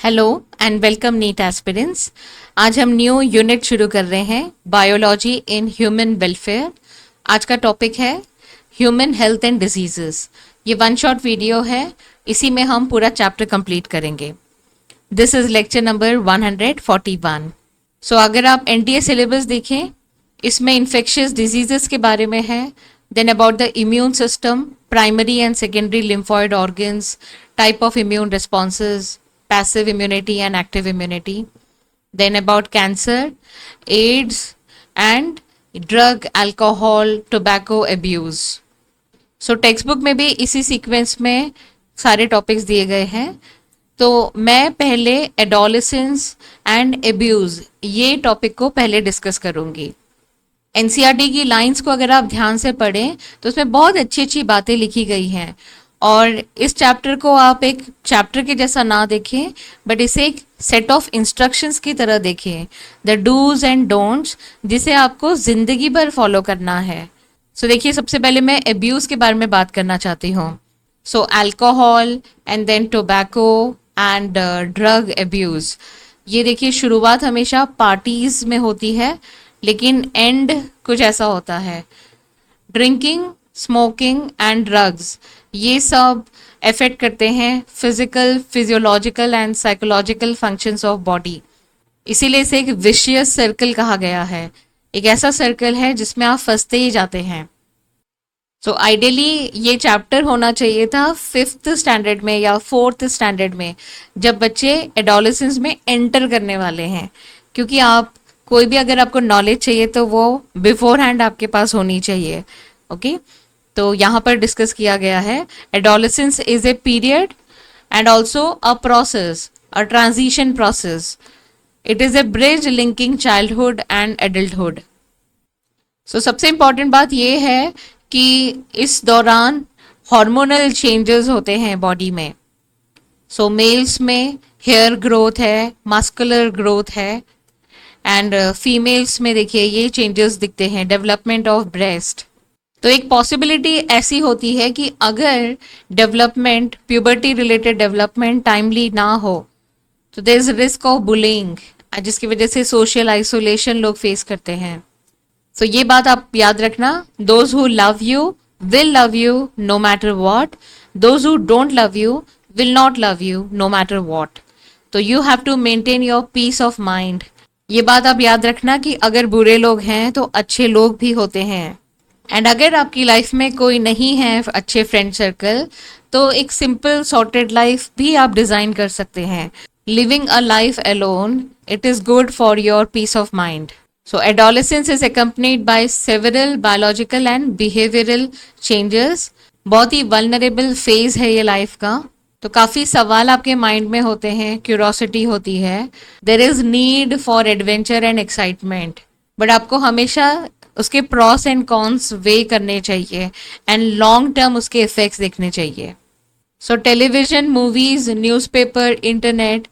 Hello and welcome NEET aspirants. आज हम new unit शुरू कर रहे हैं, बायोलॉजी इन ह्यूमन वेलफेयर। आज का टॉपिक है ह्यूमन हेल्थ एंड डिजीजेस। ये वन शॉट वीडियो है, इसी में हम पूरा चैप्टर कंप्लीट करेंगे। This is lecture number 141। सो अगर आप एनडीए सिलेबस देखें, इसमें इन्फेक्शियस डिजीजेस के बारे में है, then about the immune system, primary and secondary lymphoid organs, type of immune responses, passive immunity and active immunity, then about cancer, AIDS and drug, alcohol, tobacco abuse. So textbook में भी इसी sequence में सारे topics दिए गए हैं। तो मैं पहले एडोलेसेंस एंड एब्यूज ये टॉपिक को पहले डिस्कस करूंगी। एनसीईआरटी की लाइंस को अगर आप ध्यान से पढ़ें तो उसमें बहुत अच्छी अच्छी बातें लिखी गई हैं, और इस चैप्टर को आप एक चैप्टर के जैसा ना देखें, बट इसे एक सेट ऑफ इंस्ट्रक्शंस की तरह देखें, द डूज एंड डोंट्स, जिसे आपको जिंदगी भर फॉलो करना है। सो देखिए, सबसे पहले मैं एब्यूज के बारे में बात करना चाहती हूँ। So alcohol and then tobacco and drug abuse. ये देखिए, शुरुआत हमेशा पार्टीज में होती है, लेकिन एंड कुछ ऐसा होता है। ड्रिंकिंग, स्मोकिंग एंड ड्रग्स, ये सब अफेक्ट करते हैं physical, physiological and psychological functions of body. इसीलिए इसे एक विशियस सर्कल कहा गया है। एक ऐसा सर्कल है जिसमें आप फंसते ही जाते हैं। सो आइडियली ये चैप्टर होना चाहिए था 5th स्टैंडर्ड में या 4th स्टैंडर्ड में, जब बच्चे एडोलेसेंस में एंटर करने वाले हैं, क्योंकि आप कोई भी अगर आपको नॉलेज चाहिए तो वो बिफोर हैंड आपके पास होनी चाहिए। ओके, तो यहाँ पर डिस्कस किया गया है, adolescence is a period and also a process, a transition process. It is a bridge linking childhood and adulthood. So सबसे इंपॉर्टेंट बात यह है कि इस दौरान हार्मोनल चेंजेस होते हैं बॉडी में। सो मेल्स में हेयर ग्रोथ है, मस्कुलर ग्रोथ है, एंड फीमेल्स में देखिए ये चेंजेस दिखते हैं, डेवलपमेंट ऑफ ब्रेस्ट। तो एक पॉसिबिलिटी ऐसी होती है कि अगर development, puberty related development timely ना हो तो there is risk of bullying, जिसकी वजह से सोशल आइसोलेशन लोग फेस करते हैं। तो ये बात आप याद रखना, those who love you will love you no matter what, those who don't love you will not love you no matter what. तो you have to maintain your peace of mind. ये बात आप याद रखना कि अगर बुरे लोग हैं तो अच्छे लोग भी होते हैं, एंड अगर आपकी लाइफ में कोई नहीं है अच्छे फ्रेंड सर्कल, तो एक सिंपल सॉर्टेड लाइफ भी आप डिजाइन कर सकते हैं। Living a life alone, it is good for your peace of mind. So adolescence is accompanied by several biological and behavioural changes. बहुत ही वल्नरेबल फेज है ये लाइफ का। तो काफी सवाल आपके माइंड में होते हैं, क्यूरोसिटी होती है, there is need for adventure and excitement, but आपको हमेशा उसके प्रॉस एंड कॉन्स वे करने चाहिए, एंड लॉन्ग टर्म उसके इफेक्ट्स देखने चाहिए। So television, movies, newspaper, internet,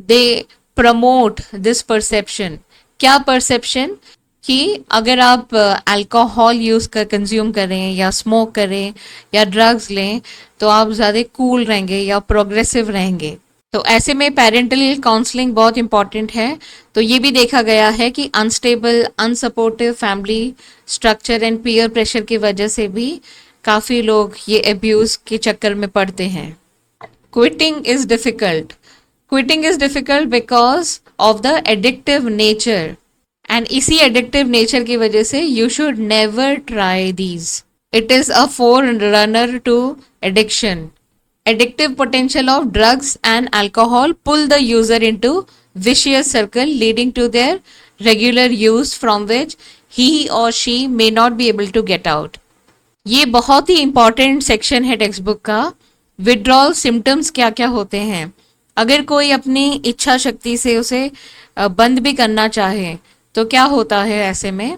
they promote this perception. क्या परसेप्शन? कि अगर आप अल्कोहल यूज कर कंज्यूम करें या स्मोक करें या ड्रग्स लें तो आप ज़्यादा कूल रहेंगे या प्रोग्रेसिव रहेंगे। तो ऐसे में पेरेंटल काउंसलिंग बहुत इंपॉर्टेंट है। तो ये भी देखा गया है कि unstable, unsupportive family structure and peer pressure की वजह से भी काफ़ी लोग ये अब्यूज़ के चक्कर में पड़ते हैं। Quitting is difficult. Quitting is difficult because of the addictive nature, and इसी एडिक्टिव नेचर की वजह से you should never try these. It is a forerunner to addiction. Addictive potential of drugs and alcohol pull the user into vicious circle leading to their regular use from which he or she may not be able to get out. ये बहुत ही important section है text book का। Withdrawal symptoms क्या क्या होते हैं, अगर कोई अपनी इच्छा शक्ति से उसे बंद भी करना चाहे तो क्या होता है। ऐसे में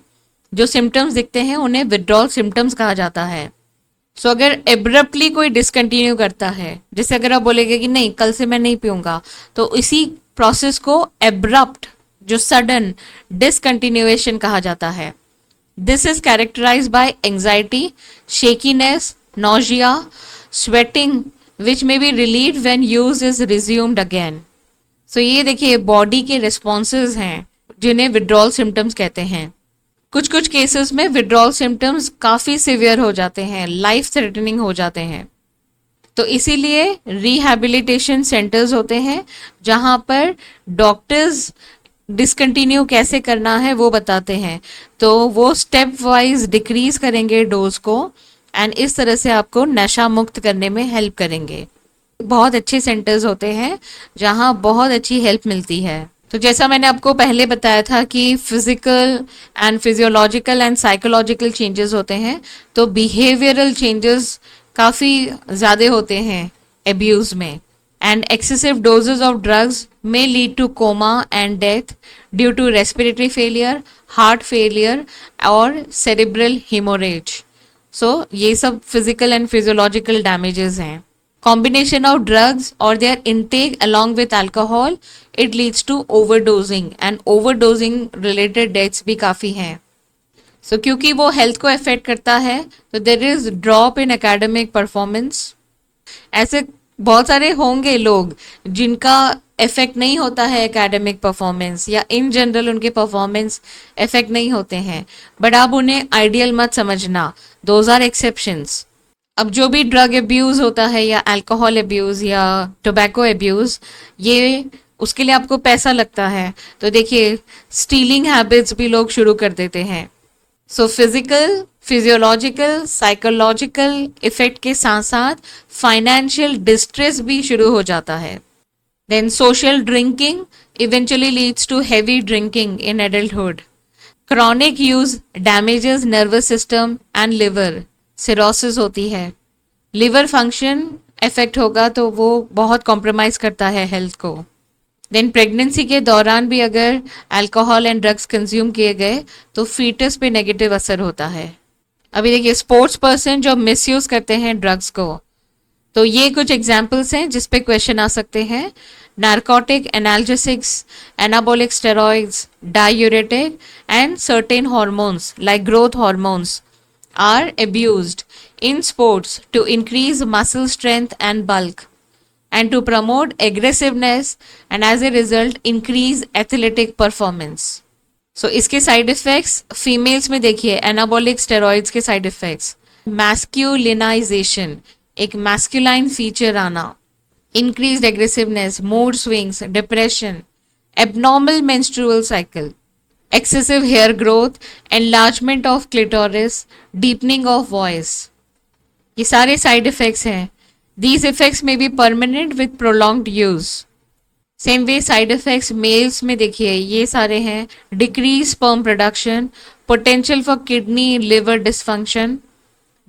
जो सिम्टम्स दिखते हैं उन्हें विड्रॉल सिम्टम्स कहा जाता है। सो अगर एब्रप्टली कोई डिसकंटिन्यू करता है, जैसे अगर आप बोलेंगे कि नहीं कल से मैं नहीं पीऊंगा, तो इसी प्रोसेस को एब्रप्ट, जो सडन डिसकंटिन्यूएशन कहा जाता है। This is characterize by anxiety, shakiness, nausea, sweating, which may be relieved when use is resumed again. सो ये देखिए बॉडी के रिस्पॉन्सेज हैं जिन्हें विड्रॉल सिम्टम्स कहते हैं। कुछ कुछ केसेस में विड्रॉल सिम्टम्स काफ़ी सिवियर हो जाते हैं, लाइफ थ्रेटनिंग हो जाते हैं। तो इसीलिए रिहैबिलिटेशन सेंटर्स होते हैं जहाँ पर डॉक्टर्स डिसकंटिन्यू कैसे करना है वो बताते हैं। तो वो स्टेप वाइज डिक्रीज करेंगे डोज को एंड इस तरह से आपको नशा मुक्त करने में हेल्प करेंगे। बहुत अच्छे सेंटर्स होते हैं जहाँ बहुत अच्छी हेल्प मिलती है। तो जैसा मैंने आपको पहले बताया था कि physical and physiological and psychological changes होते हैं, तो बिहेवियरल चेंजेस काफ़ी ज़्यादा होते हैं एब्यूज़ में। And excessive doses of drugs may lead to coma and death due to respiratory failure, heart failure और cerebral hemorrhage. So ये सब physical and physiological damages हैं। Combination of drugs or their intake along with alcohol, it leads to overdosing and overdosing related deaths भी काफ़ी हैं। So क्योंकि वो health को अफेक्ट करता है तो there is drop in academic performance. ऐसे बहुत सारे होंगे लोग जिनका इफेक्ट नहीं होता है एकेडमिक परफॉर्मेंस या इन जनरल उनके परफॉर्मेंस इफेक्ट नहीं होते हैं, बट आप उन्हें आइडियल मत समझना, दोज आर एक्सेप्शंस। अब जो भी ड्रग अब्यूज़ होता है या अल्कोहल अब्यूज़ या टोबैको अब्यूज़, ये उसके लिए आपको पैसा लगता है। तो देखिए स्टीलिंग हैबिट्स भी लोग शुरू कर देते हैं। So physical, physiological, psychological effect के साथ साथ फाइनेंशियल डिस्ट्रेस भी शुरू हो जाता है। Then social drinking eventually leads to heavy drinking in adulthood. Chronic use damages nervous system and liver, cirrhosis होती है। लिवर फंक्शन इफेक्ट होगा तो वो बहुत कॉम्प्रोमाइज करता है हेल्थ को। देन प्रेगनेंसी के दौरान भी अगर अल्कोहल एंड ड्रग्स कंज्यूम किए गए तो फीटस पे नेगेटिव असर होता है। अभी देखिए स्पोर्ट्स पर्सन जो मिसयूज करते हैं ड्रग्स को, तो ये कुछ एग्जाम्पल्स हैं जिस पे क्वेश्चन आ सकते हैं। Narcotic, analgesics, anabolic steroids, diuretic and certain hormones like growth hormones are abused in sports to increase muscle strength and bulk and to promote aggressiveness and as a result increase athletic performance. So इसके side effects females में देखिए anabolic steroids के side effects, मैस्क्यूलिनाइजेशन, एक masculine feature आना, increased aggressiveness, mood swings, depression, abnormal menstrual cycle, excessive hair growth, enlargement of clitoris, deepening of voice. ये सारे side effects हैं। These effects may be permanent with prolonged use. Same way side effects males में देखिए ये सारे हैं। Decrease sperm production, potential for kidney liver dysfunction,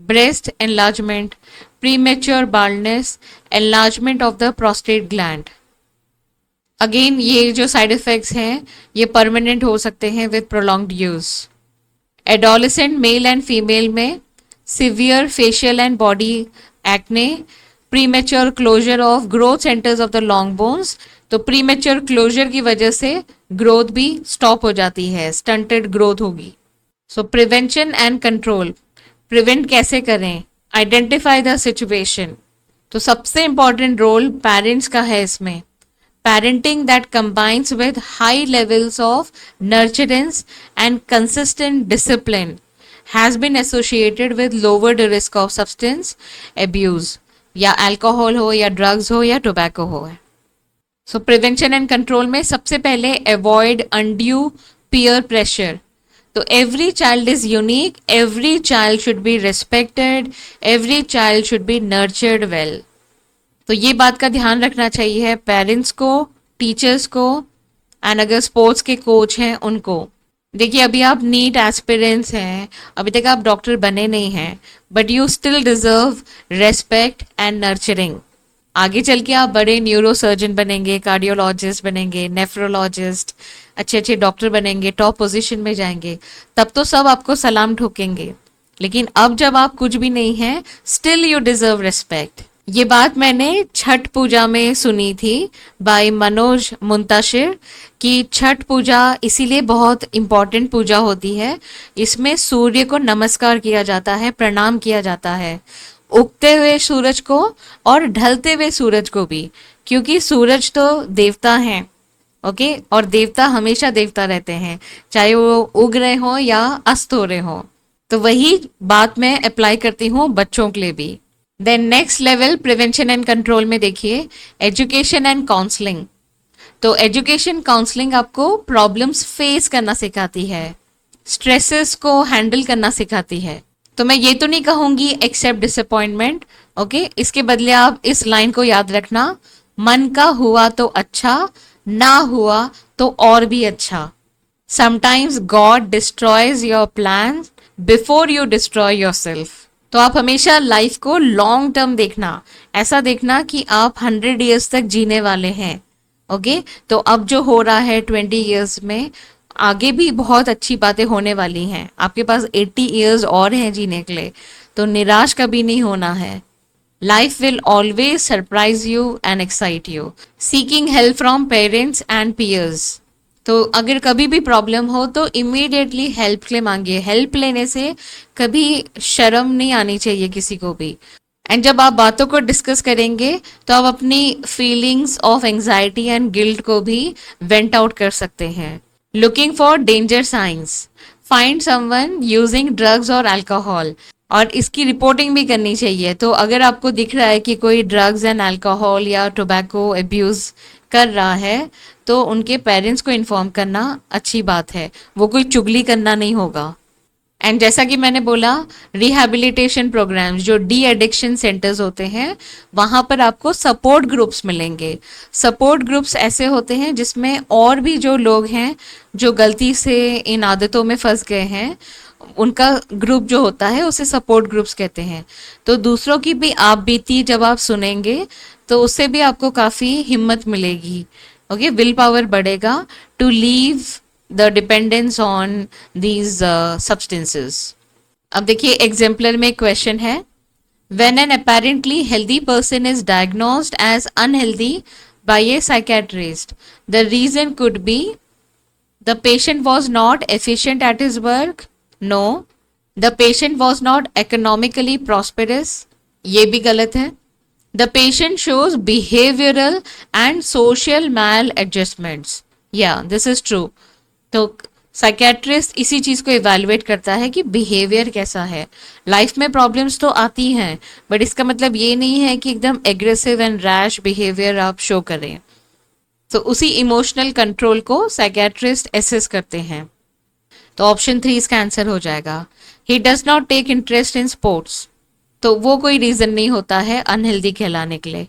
breast enlargement, premature baldness, enlargement of the prostate gland. Again ये जो side effects हैं ये permanent हो सकते हैं with prolonged use. Adolescent male and female में severe facial and body acne, premature closure of growth centres of the long bones. तो premature closure की वजह से ग्रोथ भी स्टॉप हो जाती है, स्टंटेड ग्रोथ होगी। सो प्रिवेंशन एंड कंट्रोल, प्रिवेंट कैसे करें, आइडेंटिफाई द सिचुएशन। तो सबसे इंपॉर्टेंट रोल पेरेंट्स का है इसमें। Parenting that combines with high levels of nurturance and consistent discipline has been associated with lowered risk of substance abuse, या alcohol हो या ड्रग्स हो या टोबैको हो। सो प्रिवेंशन एंड कंट्रोल में सबसे पहले अवॉइड अनड्यू पीयर प्रेशर। तो every child is unique, every child should be respected, every child should be nurtured well. तो ये बात का ध्यान रखना चाहिए पेरेंट्स को, टीचर्स को एंड अगर स्पोर्ट्स के कोच हैं उनको। देखिए अभी आप नीट एस्पिरेंट्स हैं, अभी तक आप डॉक्टर बने नहीं हैं, but you still deserve respect and nurturing. आगे चल के आप बड़े न्यूरो सर्जन बनेंगे, कार्डियोलॉजिस्ट बनेंगे, नेफ्रोलॉजिस्ट, अच्छे अच्छे डॉक्टर बनेंगे, टॉप पोजीशन में जाएंगे, तब तो सब आपको सलाम ठोकेंगे। लेकिन अब जब आप कुछ भी नहीं हैं, स्टिल यू डिजर्व रिस्पेक्ट। ये बात मैंने छठ पूजा में सुनी थी बाय मनोज मुंताशिर कि छठ पूजा इसीलिए बहुत इम्पॉर्टेंट पूजा होती है। इसमें सूर्य को नमस्कार किया जाता है, प्रणाम किया जाता है, उगते हुए सूरज को और ढलते हुए सूरज को भी, क्योंकि सूरज तो देवता हैं ओके, और देवता हमेशा देवता रहते हैं, चाहे वो उग रहे हो या अस्त हो रहे हो। तो वही बात मैं अप्लाई करती हूँ बच्चों के लिए भी। Then next level prevention and control में देखिए, एजुकेशन एंड काउंसलिंग। तो एजुकेशन काउंसलिंग आपको प्रॉब्लम्स फेस करना सिखाती है, स्ट्रेसेस को हैंडल करना सिखाती है। तो मैं ये तो नहीं कहूंगी एक्सेप्ट डिसअपॉइंटमेंट, ओके, इसके बदले आप इस लाइन को याद रखना, मन का हुआ तो अच्छा, ना हुआ तो और भी अच्छा। Sometimes God destroys your plan before you destroy your self. तो आप हमेशा लाइफ को लॉन्ग टर्म देखना, ऐसा देखना कि आप 100 ईयर्स तक जीने वाले हैं। ओके, तो अब जो हो रहा है 20 ईयर्स में, आगे भी बहुत अच्छी बातें होने वाली हैं, आपके पास 80 ईयर्स और हैं जीने के लिए, तो निराश कभी नहीं होना है। Life will always surprise you and excite you. Seeking help from parents and peers. तो अगर कभी भी प्रॉब्लम हो तो इमीडिएटली हेल्प के लिए मांगिए। हेल्प लेने से कभी शर्म नहीं आनी चाहिए किसी को भी। एंड जब आप बातों को डिस्कस करेंगे तो आप अपनी feelings of anxiety and guilt को भी वेंट आउट कर सकते हैं। Looking for danger science, find someone using drugs और अल्कोहल, और इसकी रिपोर्टिंग भी करनी चाहिए। तो अगर आपको दिख रहा है कि कोई ड्रग्स एंड अल्कोहल या टोबैको अब्यूज कर रहा है तो उनके पेरेंट्स को इन्फॉर्म करना अच्छी बात है, वो कोई चुगली करना नहीं होगा। एंड जैसा कि मैंने बोला, रिहैबिलिटेशन प्रोग्राम्स, जो डी एडिक्शन सेंटर्स होते हैं, वहां पर आपको सपोर्ट ग्रुप्स मिलेंगे। सपोर्ट ग्रुप्स ऐसे होते हैं जिसमें और भी जो लोग हैं जो गलती से इन आदतों में फंस गए हैं, उनका ग्रुप जो होता है उसे सपोर्ट ग्रुप्स कहते हैं। तो दूसरों की भी आप बीती जब आप सुनेंगे तो उससे भी आपको काफ़ी हिम्मत मिलेगी। ओके, विल पावर बढ़ेगा to leave the dependence on these substances. अब देखिए एग्जाम्पलर में क्वेश्चन है, when an apparently healthy person is diagnosed as unhealthy by a psychiatrist, the reason could be the patient was not efficient at his work, no, the patient was not economically prosperous, ये भी गलत है, the patient shows behavioral and social maladjustments, yeah this is true। तो psychiatrist इसी चीज को evaluate करता है कि बिहेवियर कैसा है। लाइफ में प्रॉब्लम्स तो आती हैं, बट इसका मतलब ये नहीं है कि एकदम एग्रेसिव एंड रैश बिहेवियर आप शो करें। तो उसी इमोशनल कंट्रोल को साइकेट्रिस्ट एसेस करते हैं। तो ऑप्शन 3 इसका आंसर हो जाएगा। He does not take interest in sports, तो वो कोई रीजन नहीं होता है अनहेल्दी कहलाने के लिए।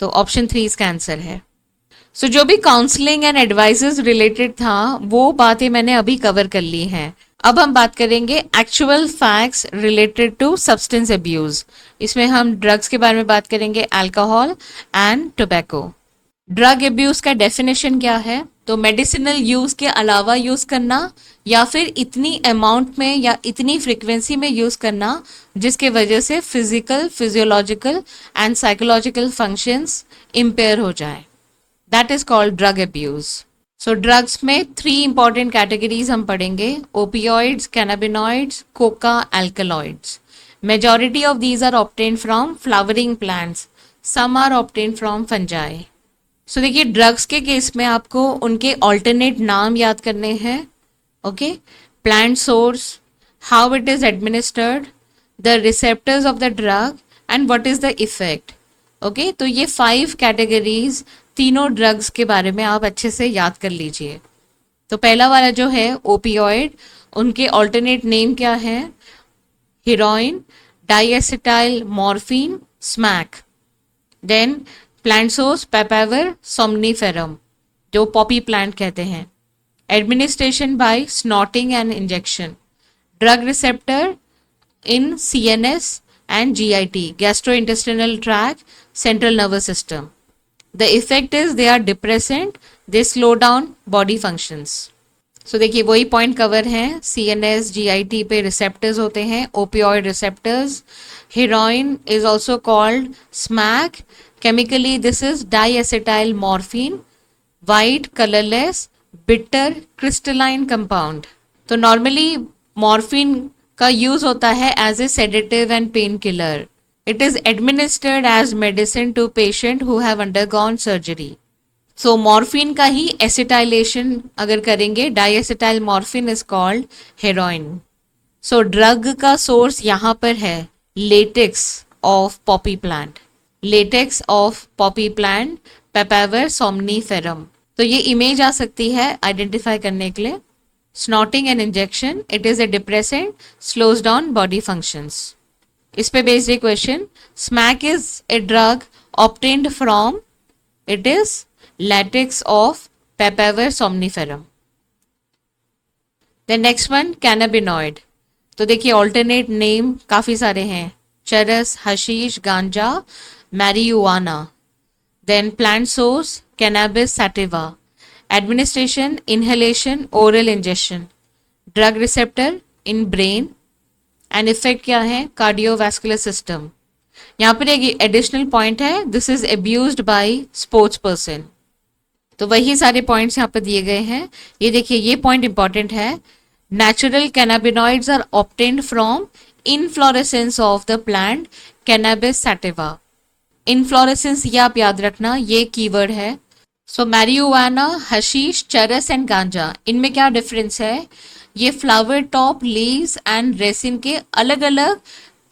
तो ऑप्शन 3 इसका आंसर है। सो जो भी काउंसलिंग एंड एडवाइसेस रिलेटेड था वो बातें मैंने अभी कवर कर ली हैं। अब हम बात करेंगे actual facts related to substance abuse. इसमें हम ड्रग्स के बारे में बात करेंगे, alcohol and tobacco. Drug abuse का डेफिनेशन क्या है? तो मेडिसिनल यूज के अलावा यूज करना या फिर इतनी अमाउंट में या इतनी फ्रीक्वेंसी में यूज करना जिसके वजह से physical, physiological and psychological functions impair हो जाए, that is called drug abuse. So drugs में 3 इंपॉर्टेंट कैटेगरीज हम पढ़ेंगे, opioids, cannabinoids, coca, alkaloids. Majority of these are obtained from flowering plants, some are obtained from fungi. So देखिए drugs के case में आपको उनके ऑल्टरनेट नाम याद करने हैं। Okay, plant source, how it is administered, the receptors of the drug and what is the effect. Okay, तो ये 5 कैटेगरीज तीनों ड्रग्स के बारे में आप अच्छे से याद कर लीजिए। तो पहला वाला जो है ओपियोइड, उनके ऑल्टरनेट नेम क्या है? Heroin, diacetyl morphine, smack. Then plant source papaver somniferum, जो पॉपी प्लांट कहते हैं। Administration by snorting and injection. Drug receptor in CNS and GIT, gastrointestinal tract, central nervous system. The effect is they are depressant, they slow down body functions. So देखिए वही point cover हैं, CNS, GIT पे receptors होते हैं, opioid receptors. Heroin is also called smack, chemically this is diacetyl morphine, white, colourless, bitter, crystalline compound. तो normally morphine का use होता है as a sedative and pain killer. It is administered as medicine to patient who have undergone surgery. So morphine का ही acetylation अगर करेंगे, diacetyl morphine is called heroin. So drug का source यहाँ पर है latex of poppy plant, latex of poppy plant, papaver somniferum. तो ये इमेज आ सकती है आइडेंटिफाई करने के लिए। Snorting and injection, it is A depressant, slows down body functions. इस पे based a question, smack is a drug obtained from, it is latex of papaver somniferum। The next one, cannabinoid। तो देखिए alternate name काफी सारे हैं, charas, hashish, ganja, marijuana. Then plant source cannabis sativa. Administration inhalation, oral injection. Drug receptor in brain and effect क्या है, cardiovascular system. यहाँ पर एक एडिशनल पॉइंट है, this is abused by sports person. तो वही सारे पॉइंट्स यहाँ पर दिए गए हैं। ये देखिए ये पॉइंट इंपॉर्टेंट है, natural cannabinoids are obtained from inflorescence of the plant cannabis sativa. Inflorescence ये आप याद रखना, ये कीवर्ड है। So marijuana, hashish, charas and ganja, इनमें क्या डिफरेंस है, ये flower top, leaves and resin के अलग अलग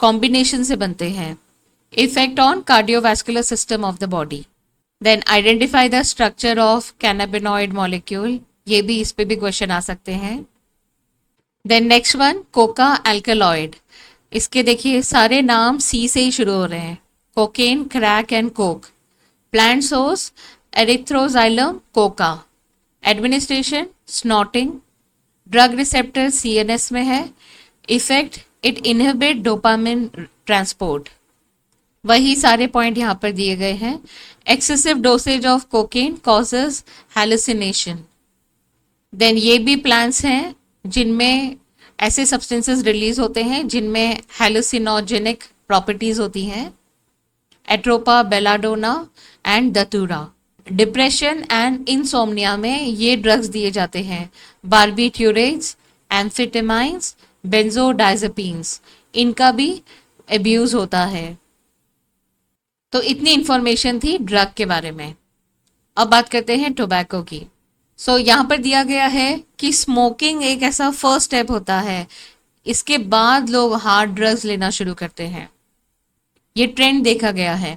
कॉम्बिनेशन से बनते हैं। Effect on cardiovascular system of the body. Then identify the structure of cannabinoid molecule, ये भी, इस पे भी क्वेश्चन आ सकते हैं। Then next one, coca alkaloid. इसके देखिए सारे नाम सी से ही शुरू हो रहे हैं, cocaine, crack and coke. Plant source erythroxylum coca. Administration snorting. Drug receptor CNS में है। Effect it inhibit dopamine transport. वही सारे पॉइंट यहाँ पर दिए गए हैं। Excessive dosage of cocaine causes hallucination. Then ये भी प्लांट्स हैं जिनमें ऐसे सब्सटेंसेस रिलीज होते हैं जिनमें हैलुसिनोजेनिक प्रॉपर्टीज होती हैं, Atropa, belladonna and दतूरा। Depression and insomnia में ये ड्रग्स दिए जाते हैं, बार्बिट्यूरेट्स, एम्फेटामाइंस, बेंजोडाइजेपिन्स, इनका भी अब्यूज होता है। तो इतनी इंफॉर्मेशन थी ड्रग के बारे में। अब बात करते हैं टोबैको की। सो यहाँ पर दिया गया है कि स्मोकिंग एक ऐसा फर्स्ट स्टेप होता है, इसके बाद लोग हार्ड ड्रग्स लेना शुरू करते हैं। ये ट्रेंड देखा गया है।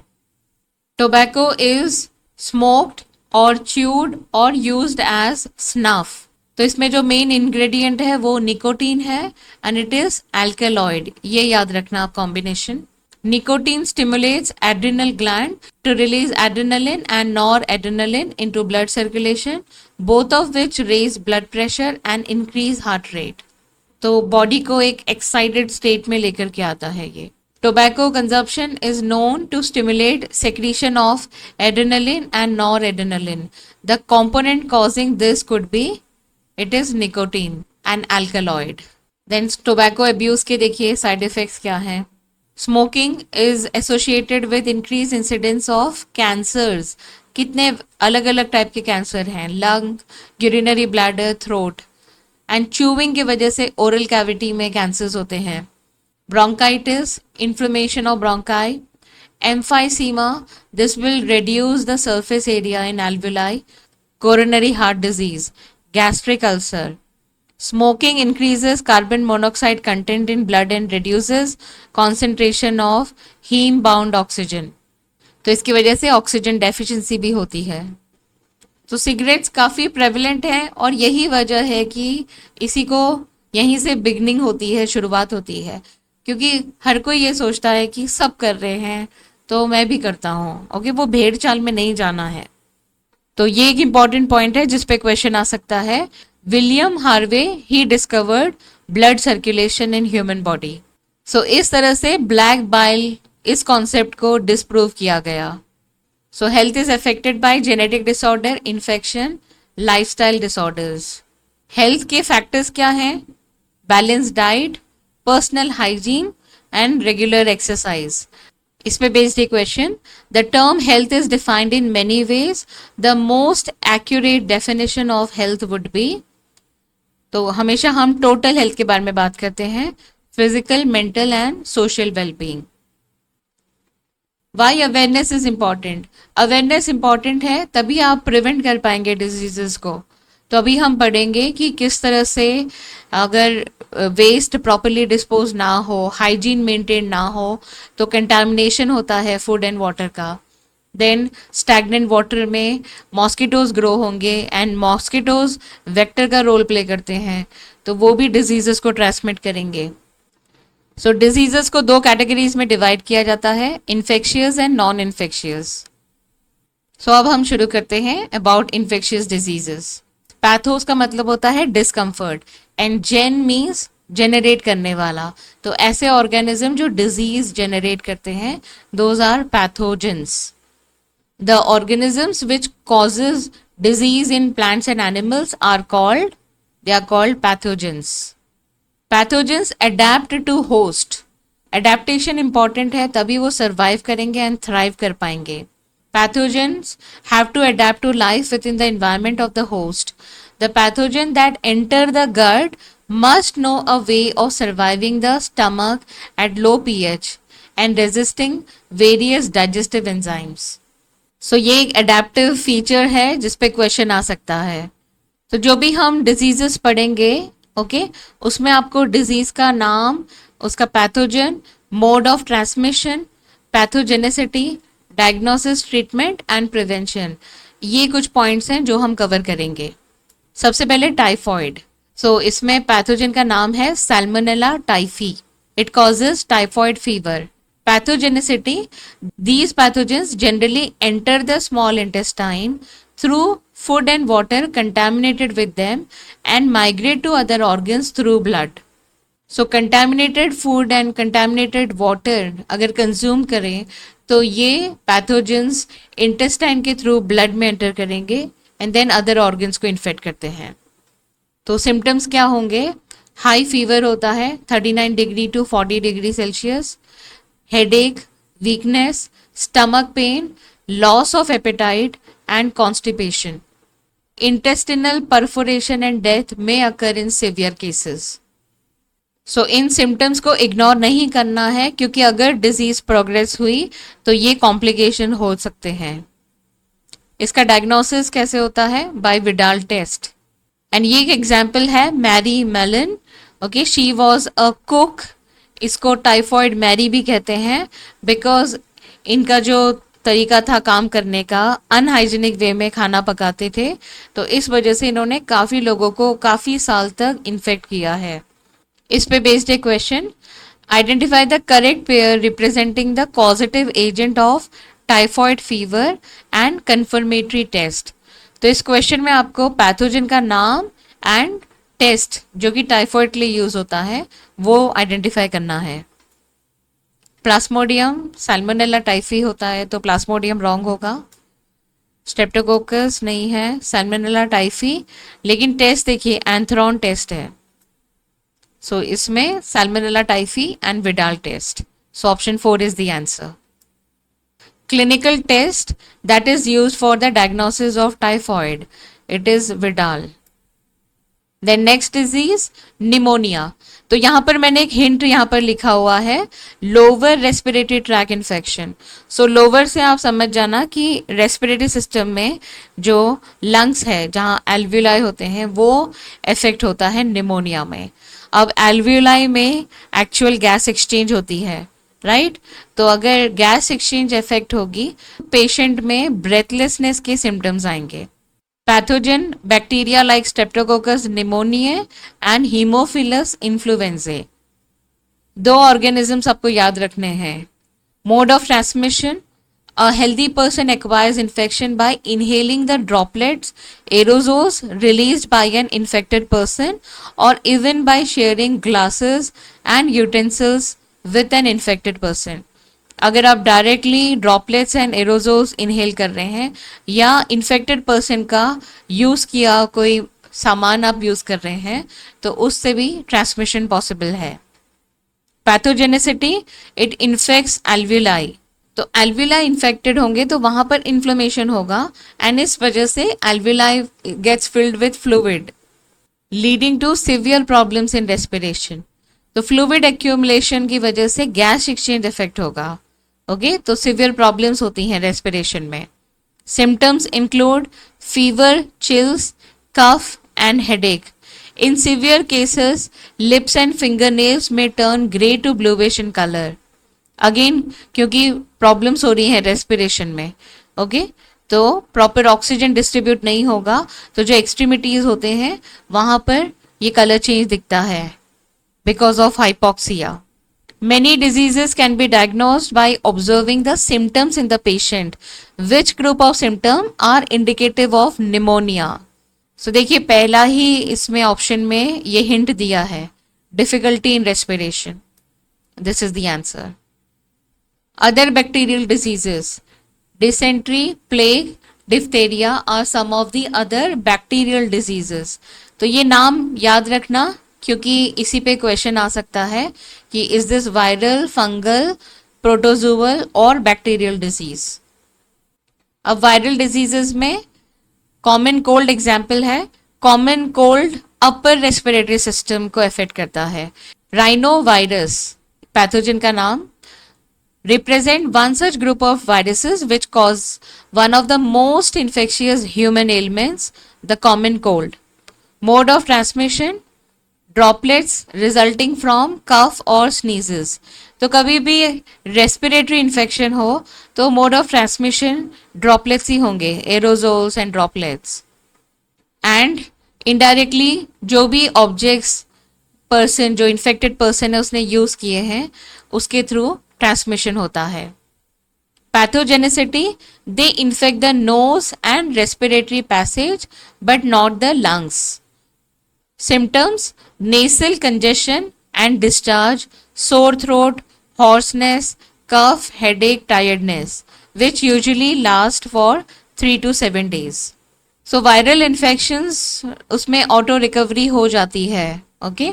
टोबैको इज स्मोक्ड और च्यूड और यूज्ड एज स्नफ। तो इसमें जो मेन इंग्रेडिएंट है वो निकोटीन है एंड इट इज एल्कलॉइड, ये याद रखना आप combination. Nicotine stimulates adrenal gland to release adrenaline and noradrenaline into blood circulation, both of which raise blood pressure and increase heart rate. तो बॉडी को एक एक्साइटेड स्टेट में लेकर के आता है ये। Tobacco consumption is known to stimulate secretion of adrenaline and noradrenaline. The component causing this could be, it is nicotine and alkaloid. Then tobacco abuse के देखिए साइड इफेक्ट्स क्या हैं। Smoking is associated with increase incidence of cancers. कितने अलग अलग type के cancer हैं, lung, urinary bladder, throat. And chewing की वजह से ओरल कैविटी में कैंसर्स होते हैं। Bronchitis, inflammation of bronchi. Emphysema, this will reduce the surface area in alveoli. Coronary heart disease, gastric ulcer. Smoking increases carbon monoxide content in blood and reduces concentration of heme-bound oxygen. तो इसकी वजह से oxygen deficiency भी होती है। तो cigarettes काफ़ी prevalent है और यही वजह है कि इसी को यहीं से बिगनिंग होती है, शुरुआत होती है, क्योंकि हर कोई ये सोचता है कि सब कर रहे हैं तो मैं भी करता हूँ। ओके, वो भेड़ चाल में नहीं जाना है। तो ये एक इंपॉर्टेंट पॉइंट है जिस पे क्वेश्चन आ सकता है। William Harvey he discovered blood circulation in human body. So इस तरह से ब्लैक बाइल इस कॉन्सेप्ट को डिस्प्रूव किया गया। So health is affected by genetic disorder, infection, lifestyle disorders. Health के फैक्टर्स क्या हैं? Balance diet, personal hygiene and regular exercise. इसमें based a question, the term health is defined in many ways, the most accurate definition of health would be. तो हमेशा हम total health के बारे में बात करते हैं, physical, mental and social wellbeing. Why awareness is important? Awareness important है तभी आप प्रिवेंट कर पाएंगे डिजीजेस को। तो अभी हम पढ़ेंगे कि किस तरह से अगर वेस्ट प्रॉपरली डिस्पोज ना हो, हाइजीन मेंटेन ना हो, तो कंटामिनेशन होता है फूड एंड वाटर का। देन स्टैग्नेंट वाटर में मॉस्किटोज ग्रो होंगे एंड मॉस्किटोज वेक्टर का रोल प्ले करते हैं, तो वो भी डिजीजेस को ट्रांसमिट करेंगे। सो डिजीजेस को दो कैटेगरीज में डिवाइड किया जाता है, इन्फेक्शियस एंड नॉन इन्फेक्शियस। सो अब हम शुरू करते हैं अबाउट इन्फेक्शियस डिजीजेस। पैथोस का मतलब होता है discomfort and gen means generate करने वाला। तो ऐसे ऑर्गेनिज्म जो डिजीज जेनरेट करते हैं, those are pathogens. The organisms which causes disease in plants and animals are called pathogens. Pathogens adapt to host. Adaptation important है, तभी वो survive करेंगे and thrive कर पाएंगे। Pathogens have to adapt to life within the environment of the host. The pathogen that enter the gut must know a way of surviving the stomach at low pH and resisting various digestive enzymes. सो ये एक adaptive feature है जिस पे question आ सकता है। तो जो भी हम डिजीजेस पढ़ेंगे, ओके, उसमें आपको डिजीज का नाम, उसका pathogen, mode of transmission, pathogenicity, diagnosis, treatment and prevention, ये कुछ पॉइंट्स हैं जो हम कवर करेंगे। सबसे पहले टाइफॉइड। सो इसमें पैथोजन का नाम है Salmonella typhi. It causes typhoid fever. Pathogenicity, these pathogens generally enter the small intestine through food and water contaminated with them and migrate to other organs through blood. So contaminated food and contaminated water अगर consume करें तो ये pathogens intestine के through blood में enter करेंगे and then other organs को infect करते हैं। तो सिम्टम्स क्या होंगे? हाई फीवर होता है 39 degree to 40 degree Celsius, headache, weakness, stomach pain, loss of appetite and constipation. Intestinal perforation and death may occur in severe cases. So in symptoms को ignore नहीं करना है क्योंकि अगर डिजीज प्रोग्रेस हुई तो ये कॉम्प्लिकेशन हो सकते हैं। इसका डायग्नोसिस कैसे होता है? Bye Widal test. एंड ये एक एग्जाम्पल है Mary Mallon. Okay, she was a cook. इसको टाइफॉइड मैरी भी कहते हैं बिकॉज इनका जो तरीका था काम करने का, अनहाइजीनिक वे में खाना पकाते थे, तो इस वजह से इन्होंने काफ़ी लोगों को काफ़ी साल तक इन्फेक्ट किया है। इस पे based a question, identify the correct pair representing the causative agent of typhoid fever and confirmatory test. तो इस क्वेश्चन में आपको पैथोजन का नाम एंड टेस्ट जो कि टाइफॉइड के लिए यूज होता है वो आइडेंटिफाई करना है। प्लाज्मोडियम सैल्मोनेला टाइफी होता है तो प्लाज्मोडियम रॉन्ग होगा। स्ट्रेप्टोकोकस नहीं है, सैल्मोनेला टाइफी, लेकिन टेस्ट देखिए एंथ्रॉन टेस्ट है। सो इसमें Salmonella typhi and Widal test. So option 4 is the answer. Clinical test that is used for the diagnosis of typhoid, it is Widal. Then next disease pneumonia. तो यहाँ पर मैंने एक hint यहाँ पर लिखा हुआ है, लोअर रेस्पिरेटरी ट्रैक इन्फेक्शन। सो लोअर से आप समझ जाना कि रेस्पिरेटरी सिस्टम में जो लंग्स है, जहाँ एल्व्यूलाई होते हैं, वो इफेक्ट होता है निमोनिया में। अब एल्व्यूलाई में एक्चुअल गैस एक्सचेंज होती है, राइट? तो अगर गैस एक्सचेंज इफेक्ट होगी, पेशेंट में ब्रेथलेसनेस के सिम्टम्स आएंगे। Pathogen bacteria like streptococcus pneumoniae and haemophilus influenzae. दो ऑर्गेनिजम्स आपको याद रखने हैं। Mode of transmission, a healthy person acquires infection by inhaling the droplets aerosols released by an infected person और even by sharing glasses and utensils with an infected person. अगर आप directly droplets and aerosols inhale कर रहे हैं या infected person का use किया कोई सामान आप यूज़ कर रहे हैं, तो उससे भी ट्रांसमिशन पॉसिबल है। Pathogenicity, it infects alveoli. तो एल्व्यूलाई इन्फेक्टेड होंगे तो वहाँ पर इन्फ्लेमेशन होगा एंड इस वजह से alveoli gets filled with fluid leading to severe problems in respiration. तो फ्लूइड एक्यूमुलेशन की वजह से गैस एक्सचेंज इफेक्ट होगा। ओके, तो सिवियर प्रॉब्लम्स होती हैं रेस्पिरेशन में। Symptoms include fever, chills, cough and headache. In severe cases, lips and fingernails may turn grey to bluish in color. Again क्योंकि प्रॉब्लम्स हो रही हैं रेस्पिरेशन में, ओके तो प्रॉपर ऑक्सीजन डिस्ट्रीब्यूट नहीं होगा, तो जो एक्सट्रीमिटीज होते हैं वहां पर ये कलर चेंज दिखता है because of hypoxia. Many diseases can be diagnosed by observing the symptoms in the patient. Which group of symptoms are indicative of pneumonia? So देखिए पहला ही इसमें ऑप्शन में ये हिंट दिया है, difficulty in respiration, this is the answer. Other bacterial diseases, dysentery, plague, diphtheria are some of the other bacterial diseases. तो ये नाम याद रखना क्योंकि इसी पे क्वेश्चन आ सकता है कि is this viral, fungal, protozoal और बैक्टीरियल डिजीज। अब वायरल डिजीजेस में कॉमन कोल्ड एग्जाम्पल है। Common cold upper respiratory system को अफेक्ट करता है। राइनो वायरस पैथोजन का नाम, represent one such group of viruses which cause one of the most infectious human ailments, the common cold. Mode of transmission, droplets resulting from cough or sneezes. तो कभी भी respiratory infection हो तो mode of transmission droplets ही होंगे, aerosols and droplets. And indirectly जो भी objects person, जो infected person है उसने यूज किए हैं, उसके थ्रू ट्रांसमिशन होता है। Pathogenicity, they infect the nose and respiratory passage but not the lungs. Symptoms, nasal congestion and discharge, sore throat, hoarseness, cough, headache, tiredness, which usually last for 3 to 7 days. So viral infections उसमें auto recovery हो जाती है, okay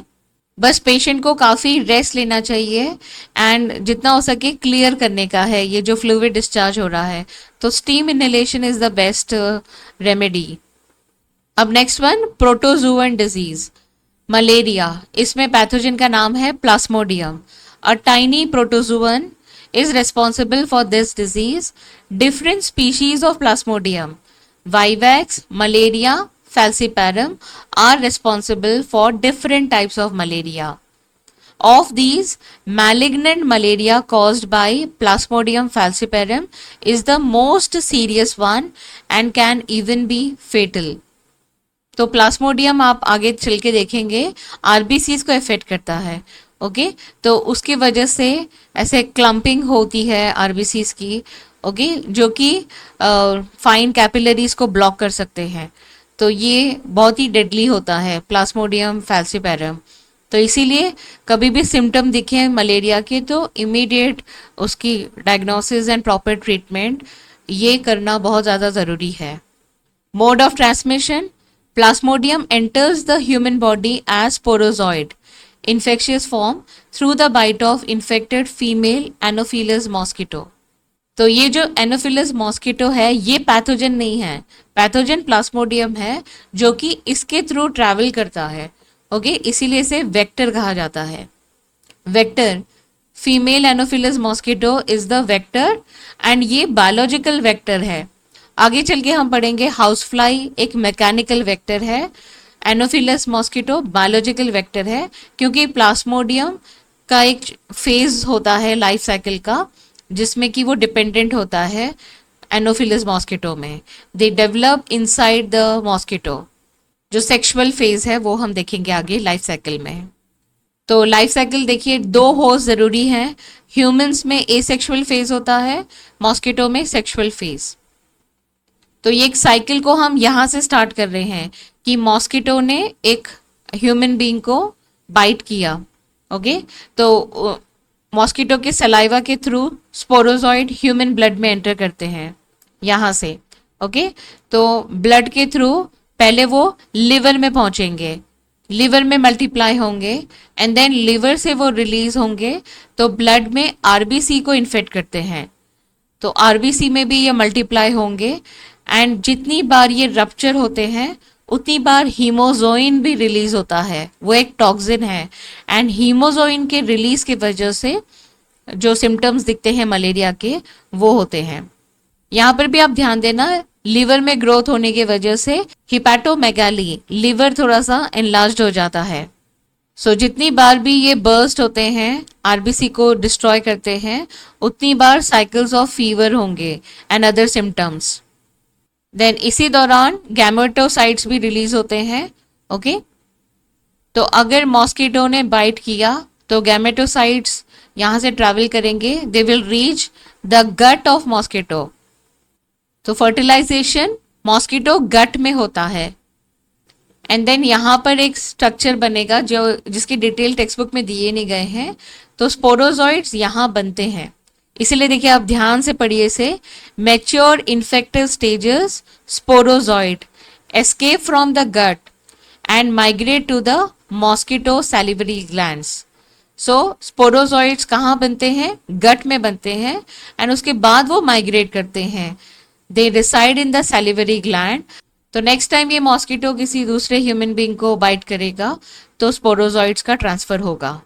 बस patient को काफ़ी rest लेना चाहिए and जितना हो सके क्लियर करने का है ये जो फ्लूइड डिस्चार्ज हो रहा है, तो steam inhalation is the best remedy. अब next one, protozoan disease, malaria. इसमें पैथोजन का नाम है plasmodium. A tiny protozoan is responsible for this disease. Different species of plasmodium, vivax, malariae, falciparum are responsible for different types of malaria. Of these, malignant malaria caused by Plasmodium falciparum is the most serious one and can even be fatal. तो Plasmodium आप आगे चल के देखेंगे RBCs को effect करता है, okay तो उसकी वजह से ऐसे क्लम्पिंग होती है आरबीसीज की, ओके जो कि फाइन कैपिलरीज को ब्लॉक कर सकते हैं, तो ये बहुत ही डेडली होता है प्लाज्मोडियम फैल्सिपेरम। तो इसीलिए कभी भी सिम्टम दिखे मलेरिया के तो इमीडिएट उसकी डायग्नोसिस एंड प्रॉपर ट्रीटमेंट ये करना बहुत ज़्यादा ज़रूरी है। Mode of transmission, Plasmodium enters the human body as sporozoite infectious form through the bite of infected female Anopheles mosquito. तो ये जो एनोफिलस मॉस्किटो है ये पैथोजन नहीं है, पैथोजन प्लाज्मोडियम है जो कि इसके थ्रू ट्रैवल करता है, ओके इसीलिए इसे वेक्टर कहा जाता है। Vector, female Anopheles mosquito is the vector and ये बायोलॉजिकल वेक्टर है। आगे चल के हम पढ़ेंगे हाउस फ्लाई एक मैकेनिकल वेक्टर है, एनोफिलस मॉस्किटो बायोलॉजिकल वेक्टर है क्योंकि प्लाज्मोडियम का एक फेज होता है लाइफ साइकिल का जिसमें कि वो डिपेंडेंट होता है एनोफिलस मॉस्किटो में। They develop inside the mosquito. जो सेक्सुअल फेज है वो हम देखेंगे आगे लाइफ साइकिल में। तो लाइफ साइकिल देखिए दो होस्ट जरूरी हैं, ह्यूमंस में एसेक्सुअल फेज होता है, मॉस्किटो में सेक्सुअल फेज। तो ये एक साइकिल को हम यहाँ से स्टार्ट कर रहे हैं कि मॉस्किटो ने एक ह्यूमन बीइंग को बाइट किया, ओके तो मॉस्किटो के सलाइवा के थ्रू स्पोरोजॉइड ह्यूमन ब्लड में एंटर करते हैं यहाँ से, ओके तो ब्लड के थ्रू पहले वो लिवर में पहुंचेंगे, लिवर में मल्टीप्लाई होंगे एंड देन लिवर से वो रिलीज होंगे तो ब्लड में आरबीसी को इन्फेक्ट करते हैं, तो आरबीसी में भी ये मल्टीप्लाई होंगे एंड जितनी बार ये रप्चर होते हैं उतनी बार हीमोजोइन भी रिलीज होता है, वो एक टॉक्सिन है एंड हीमोजोइन के रिलीज की वजह से जो सिम्टम्स दिखते हैं मलेरिया के वो होते हैं। यहाँ पर भी आप ध्यान देना, लीवर में ग्रोथ होने की वजह से हिपैटोमेगाली, लीवर थोड़ा सा एनलार्ज हो जाता है। सो जितनी बार भी ये बर्स्ट होते हैं, आरबीसी को डिस्ट्रॉय करते हैं, उतनी बार साइकिल्स ऑफ फीवर होंगे एंड अदर सिम्टम्स। देन इसी दौरान गैमेटोसाइट्स भी रिलीज होते हैं। ओके, तो अगर मॉस्किटो ने बाइट किया तो गैमेटोसाइट्स यहाँ से ट्रैवल करेंगे, they will reach the gut of mosquito. तो फर्टिलाइजेशन मॉस्किटो गट में होता है एंड देन यहाँ पर एक स्ट्रक्चर बनेगा जो जिसकी डिटेल टेक्स्ट बुक में दिए नहीं गए हैं। तो स्पोरोजॉइड्स यहाँ बनते हैं, इसीलिए देखिए आप ध्यान से पढ़िए इसे। Mature infective stages sporozoite escape from the gut and migrate to the mosquito salivary glands. So sporozoites कहाँ बनते हैं? गट में बनते हैं एंड उसके बाद वो माइग्रेट करते हैं, they reside in the salivary gland. तो नेक्स्ट टाइम ये मॉस्किटो किसी दूसरे ह्यूमन बीइंग को बाइट करेगा तो स्पोरोजॉइड्स का ट्रांसफर होगा।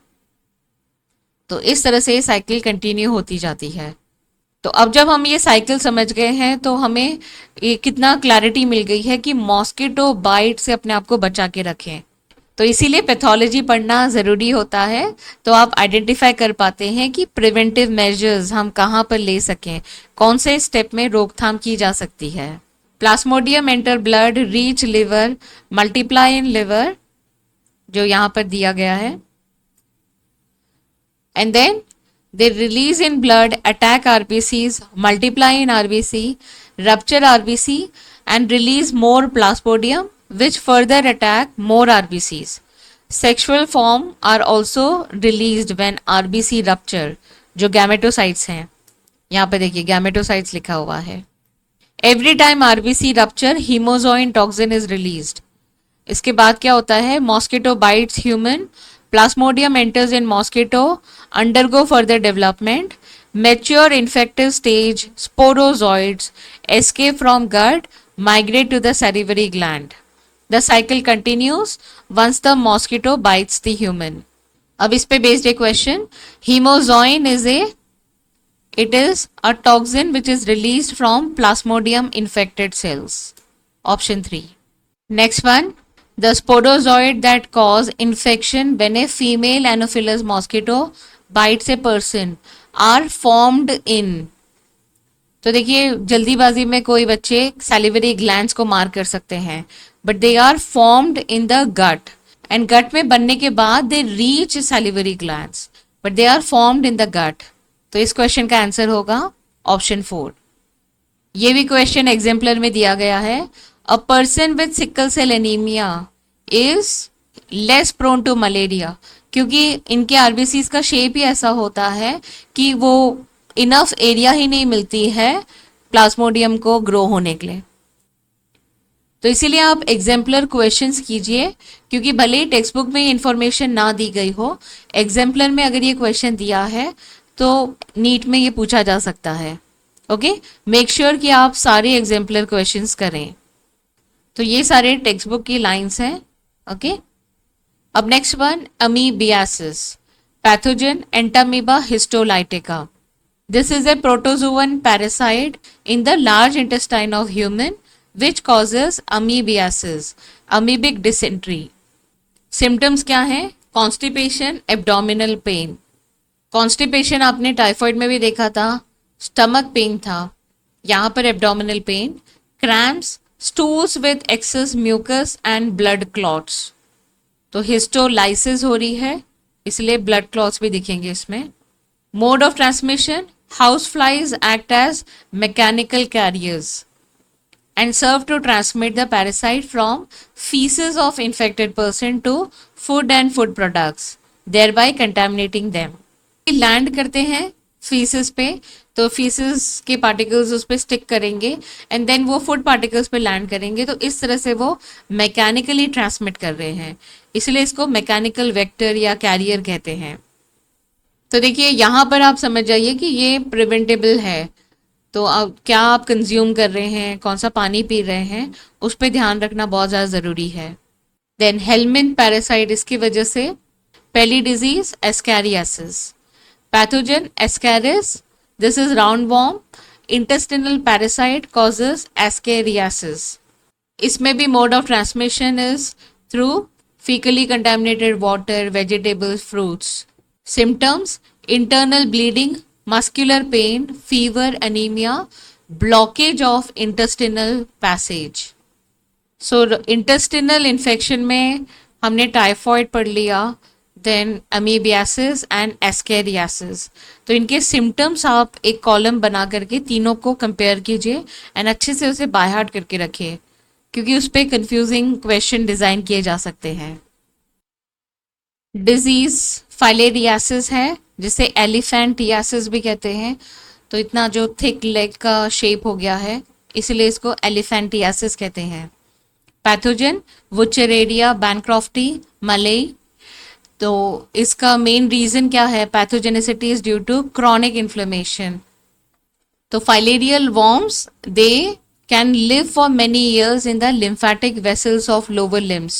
तो इस तरह से साइकिल कंटिन्यू होती जाती है। तो अब जब हम ये साइकिल समझ गए हैं तो हमें ये कितना क्लैरिटी मिल गई है कि मॉस्किटो बाइट से अपने आप को बचा के रखें। तो इसीलिए पैथोलॉजी पढ़ना ज़रूरी होता है, तो आप आइडेंटिफाई कर पाते हैं कि प्रिवेंटिव मेजर्स हम कहाँ पर ले सकें, कौन से स्टेप में रोकथाम की जा सकती है। Plasmodium enter blood, reach liver, multiply in liver, जो यहाँ पर दिया गया है, and then they release in blood, attack RBCs, multiply in RBC, rupture RBC and release more plasmodium which further attack more RBCs. Sexual form are also released when RBC rupture, जो gametocytes हैं, यहाँ पे देखिए gametocytes लिखा हुआ है। Every time RBC rupture, hemozoin toxin is released. इसके बाद क्या होता है? Mosquito bites human, Plasmodium enters in mosquito, undergo further development, mature infective stage, sporozoids escape from gut, migrate to the salivary gland. The cycle continues once the mosquito bites the human. अब इस पे based a question. Hemozoin it is a toxin which is released from Plasmodium infected cells. Option 3. Next one. The sporozoid that cause infection when a female Anopheles mosquito bites a person are formed in. तो देखिए जल्दीबाजी में कोई बच्चे salivary glands को मार कर सकते हैं, but they are formed in the gut and gut में बनने के बाद they reach salivary glands, but they are formed in the gut. तो इस क्वेश्चन का आंसर होगा ऑप्शन 4। ये भी क्वेश्चन एग्जाम्पलर में दिया गया है। A person with sickle cell anemia is less prone to malaria, क्योंकि इनके आरबीसीज का शेप ही ऐसा होता है कि वो इनफ एरिया ही नहीं मिलती है प्लाज्मोडियम को ग्रो होने के लिए। तो इसीलिए आप एग्जाम्पलर क्वेश्चंस कीजिए, क्योंकि भले ही टेक्स्ट बुक में इंफॉर्मेशन ना दी गई हो, एग्जाम्पलर में अगर ये क्वेश्चन दिया है तो नीट में ये पूछा जा सकता है। ओके, मेक श्योर कि आप सारे एग्जाम्पलर क्वेश्चंस करें। तो ये सारे टेक्स्ट बुक की लाइंस हैं। ओके, अब next one, amoebiasis, pathogen Entamoeba histolytica. This is a protozoan parasite in the large intestine of human which causes amoebiasis, amoebic dysentery. Symptoms क्या हैं? Constipation, abdominal pain. कॉन्स्टिपेशन आपने typhoid में भी देखा था, स्टमक पेन था, यहाँ पर abdominal pain, cramps, stools with excess mucus and blood clots. तो हिस्टोलाइसिस हो रही है, इसलिए ब्लड क्लॉट्स भी दिखेंगे इसमें। Mode of transmission, house flies act as mechanical carriers and serve to transmit the parasite from feces of infected person to food and food products, thereby contaminating them. Land करते हैं faeces पे, तो faeces के particles उस पर stick करेंगे and then वो food particles पे लैंड करेंगे, तो इस तरह से वो मैकेनिकली ट्रांसमिट कर रहे हैं, इसलिए इसको मैकेनिकल वेक्टर या कैरियर कहते हैं। तो देखिए यहाँ पर आप समझ जाइए कि ये प्रिवेंटेबल है। तो अब क्या आप कंज्यूम कर रहे हैं, कौन सा पानी पी रहे हैं, उस पर ध्यान रखना बहुत ज़्यादा ज़रूरी है। देन हेलमिंथ पैरासाइट, इसकी वजह से पहली disease ascariasis, Pathogen Ascaris, this is roundworm. Intestinal parasite causes ascariasis. इसमें भी mode of transmission is through fecally contaminated water, vegetables, fruits. Symptoms: internal bleeding, muscular pain, fever, anemia, blockage of intestinal passage. So intestinal infection में हमने typhoid पढ़ लिया, then amoebiasis and ascariasis. तो इनके symptoms आप एक कॉलम बना करके तीनों को कंपेयर कीजिए एंड अच्छे से उसे बाय हार्ट करके रखिए, क्योंकि उस पर कंफ्यूजिंग क्वेश्चन डिजाइन किए जा सकते हैं. डिजीज फाइलेरियासिस है, जिसे एलिफेंटियासिस भी कहते हैं. तो इतना जो थिक लेग का शेप हो गया है, इसलिए इसको एलिफेंटियासिस कहते हैं. Pathogen Wuchereria bancrofti malayi. तो इसका मेन रीजन क्या है? Pathogenicity is due to chronic inflammation. तो filarial worms they can live for many years in the lymphatic vessels of lower limbs.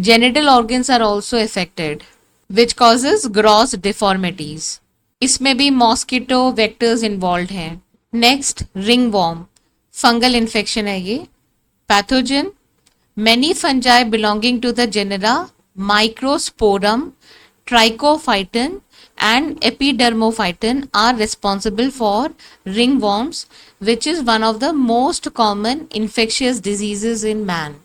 Genital organs are also affected, which causes gross deformities. इसमें भी mosquito vectors involved हैं. Next, ringworm. Fungal infection है ये. Pathogen. Many fungi belonging to the genera Microsporum, Trichophyton and Epidermophyton are responsible for ringworms, which is one of the most common infectious diseases in man.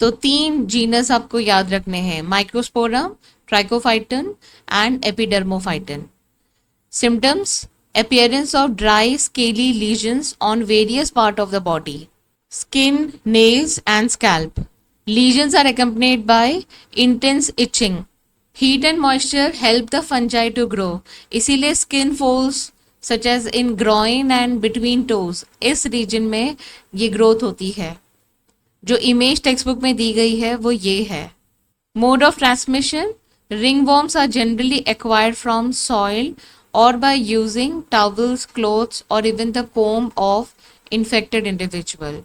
तो तीन genus आपको याद रखने हैं: microsporum, trichophyton and Epidermophyton. Symptoms: appearance of dry scaly lesions on various part of the body, skin, nails and scalp. Lesions are accompanied by intense itching. Heat and moisture help the fungi to grow. इसीलिए skin folds such as in groin and between toes, इस region में ये growth होती है. जो image text book में दी गई है वो ये है. Mode of transmission: ringworms are generally acquired from soil or by using towels, clothes or even the comb of infected individual.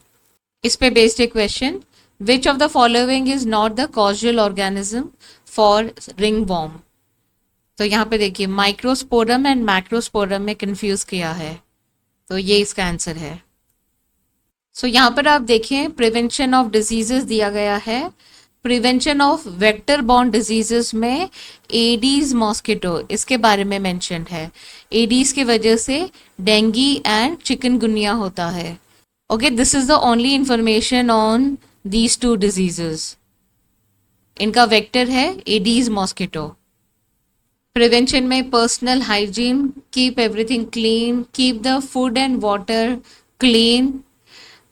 इस पे based a question: which of the following is not the causal organism for ringworm? तो यहाँ पे देखिए microsporum and मैक्रोस्पोरम में confuse किया है, तो ये इसका आंसर है. सो यहाँ पर आप देखें प्रिवेंशन ऑफ डिजीजेस दिया गया है. Prevention of vector borne diseases में एडीज मॉस्किटो, इसके बारे में मेंशन है. एडीज की वजह से डेंगी एंड चिकनगुनिया होता है. Okay, this is the only information on these two diseases. इनका वेक्टर है एडीज मॉस्किटो. प्रिवेंशन में personal hygiene, keep everything clean, keep the food and water clean.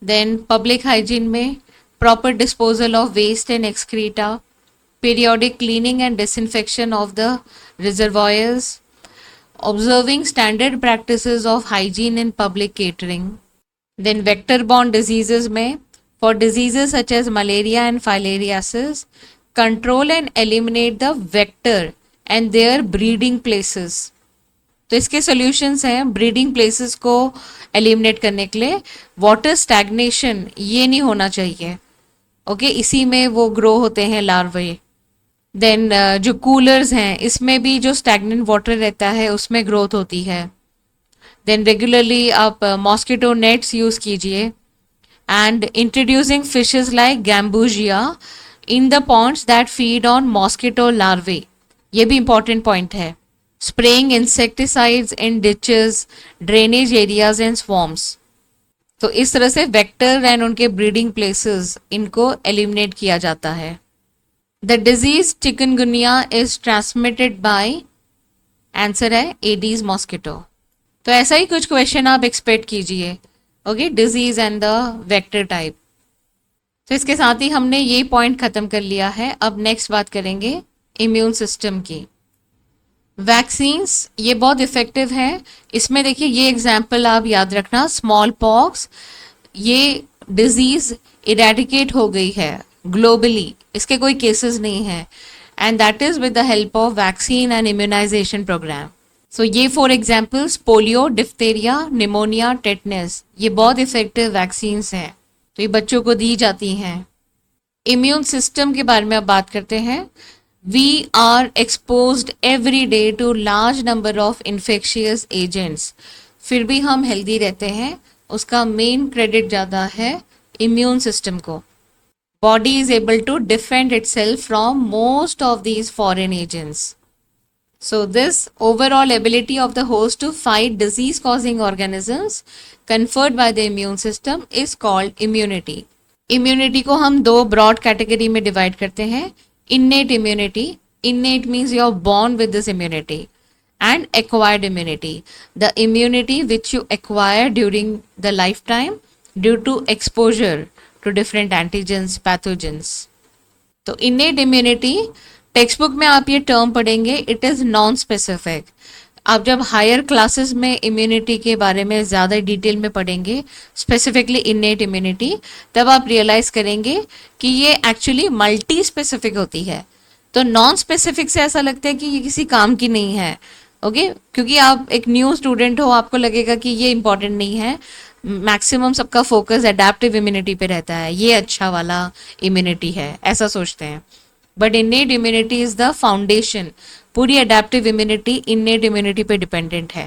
Then public hygiene में proper disposal of waste and excreta, periodic cleaning and disinfection of the reservoirs, observing standard practices of hygiene in public catering. Then vector-borne diseases में for diseases such as malaria and filariasis, control and eliminate the vector and their breeding places. तो इसके solutions हैं breeding places को eliminate करने के लिए. water stagnation ये नहीं होना चाहिए. ओके, इसी में वो grow होते हैं larvae. देन जो कूलर्स हैं इसमें भी जो स्टैगनेंट वाटर रहता है उसमें ग्रोथ होती है. देन रेगुलरली आप मॉस्किटो नेट्स यूज़ कीजिए. And introducing fishes like Gambusia in the ponds that feed on mosquito larvae, ये भी इंपॉर्टेंट पॉइंट है. Spraying insecticides in ditches, drainage areas and swamps. तो इस तरह से वेक्टर एंड उनके ब्रीडिंग प्लेसेस इनको एलिमिनेट किया जाता है. The disease chikungunya is transmitted by, answer है एडीज मॉस्किटो. तो ऐसा ही कुछ क्वेश्चन आप एक्सपेक्ट कीजिए. Okay, disease and the vector type. तो इसके साथ ही हमने ये पॉइंट खत्म कर लिया है. अब नेक्स्ट बात करेंगे इम्यून सिस्टम की. वैक्सीन्स ये बहुत इफेक्टिव है. इसमें देखिए ये एग्जाम्पल आप याद रखना. स्मॉल पॉक्स, ये डिजीज इरेडिकेट हो गई है ग्लोबली, इसके कोई केसेस नहीं है. And that is with the help of vaccine and immunisation programme. So ये for examples polio, diphtheria, pneumonia, tetanus, ये बहुत इफेक्टिव वैक्सीन्स हैं, तो ये बच्चों को दी जाती हैं. इम्यून सिस्टम के बारे में अब बात करते हैं. We are exposed every day to large number of infectious agents. फिर भी हम हेल्दी रहते हैं, उसका मेन क्रेडिट ज़्यादा है इम्यून सिस्टम को. Body is able to defend itself from most of these foreign agents. So this overall ability of the host to fight disease causing organisms conferred by the immune system is called immunity. Immunity को हम दो broad category में divide करते हैं. Innate immunity, innate means you are born with this immunity, and acquired immunity, the immunity which you acquire during the lifetime due to exposure to different antigens pathogens. तो innate immunity textbook में आप ये term पढ़ेंगे, it is non specific. आप जब higher classes में immunity के बारे में ज़्यादा डिटेल में पढ़ेंगे, स्पेसिफिकली इन्नेट इम्यूनिटी, तब आप रियलाइज़ करेंगे कि ये एक्चुअली मल्टी स्पेसिफिक होती है. तो नॉन स्पेसिफिक से ऐसा लगता है कि ये किसी काम की नहीं है. ओके क्योंकि आप एक न्यू स्टूडेंट हो, आपको लगेगा कि ये इंपॉर्टेंट नहीं है. मैक्सिमम सबका फोकस एडेप्टिव इम्यूनिटी पे रहता है, ये अच्छा वाला इम्यूनिटी है, ऐसा सोचते हैं. But innate immunity is the foundation. पूरी एडेप्टिव इम्यूनिटी इन्नेट इम्यूनिटी पे डिपेंडेंट है.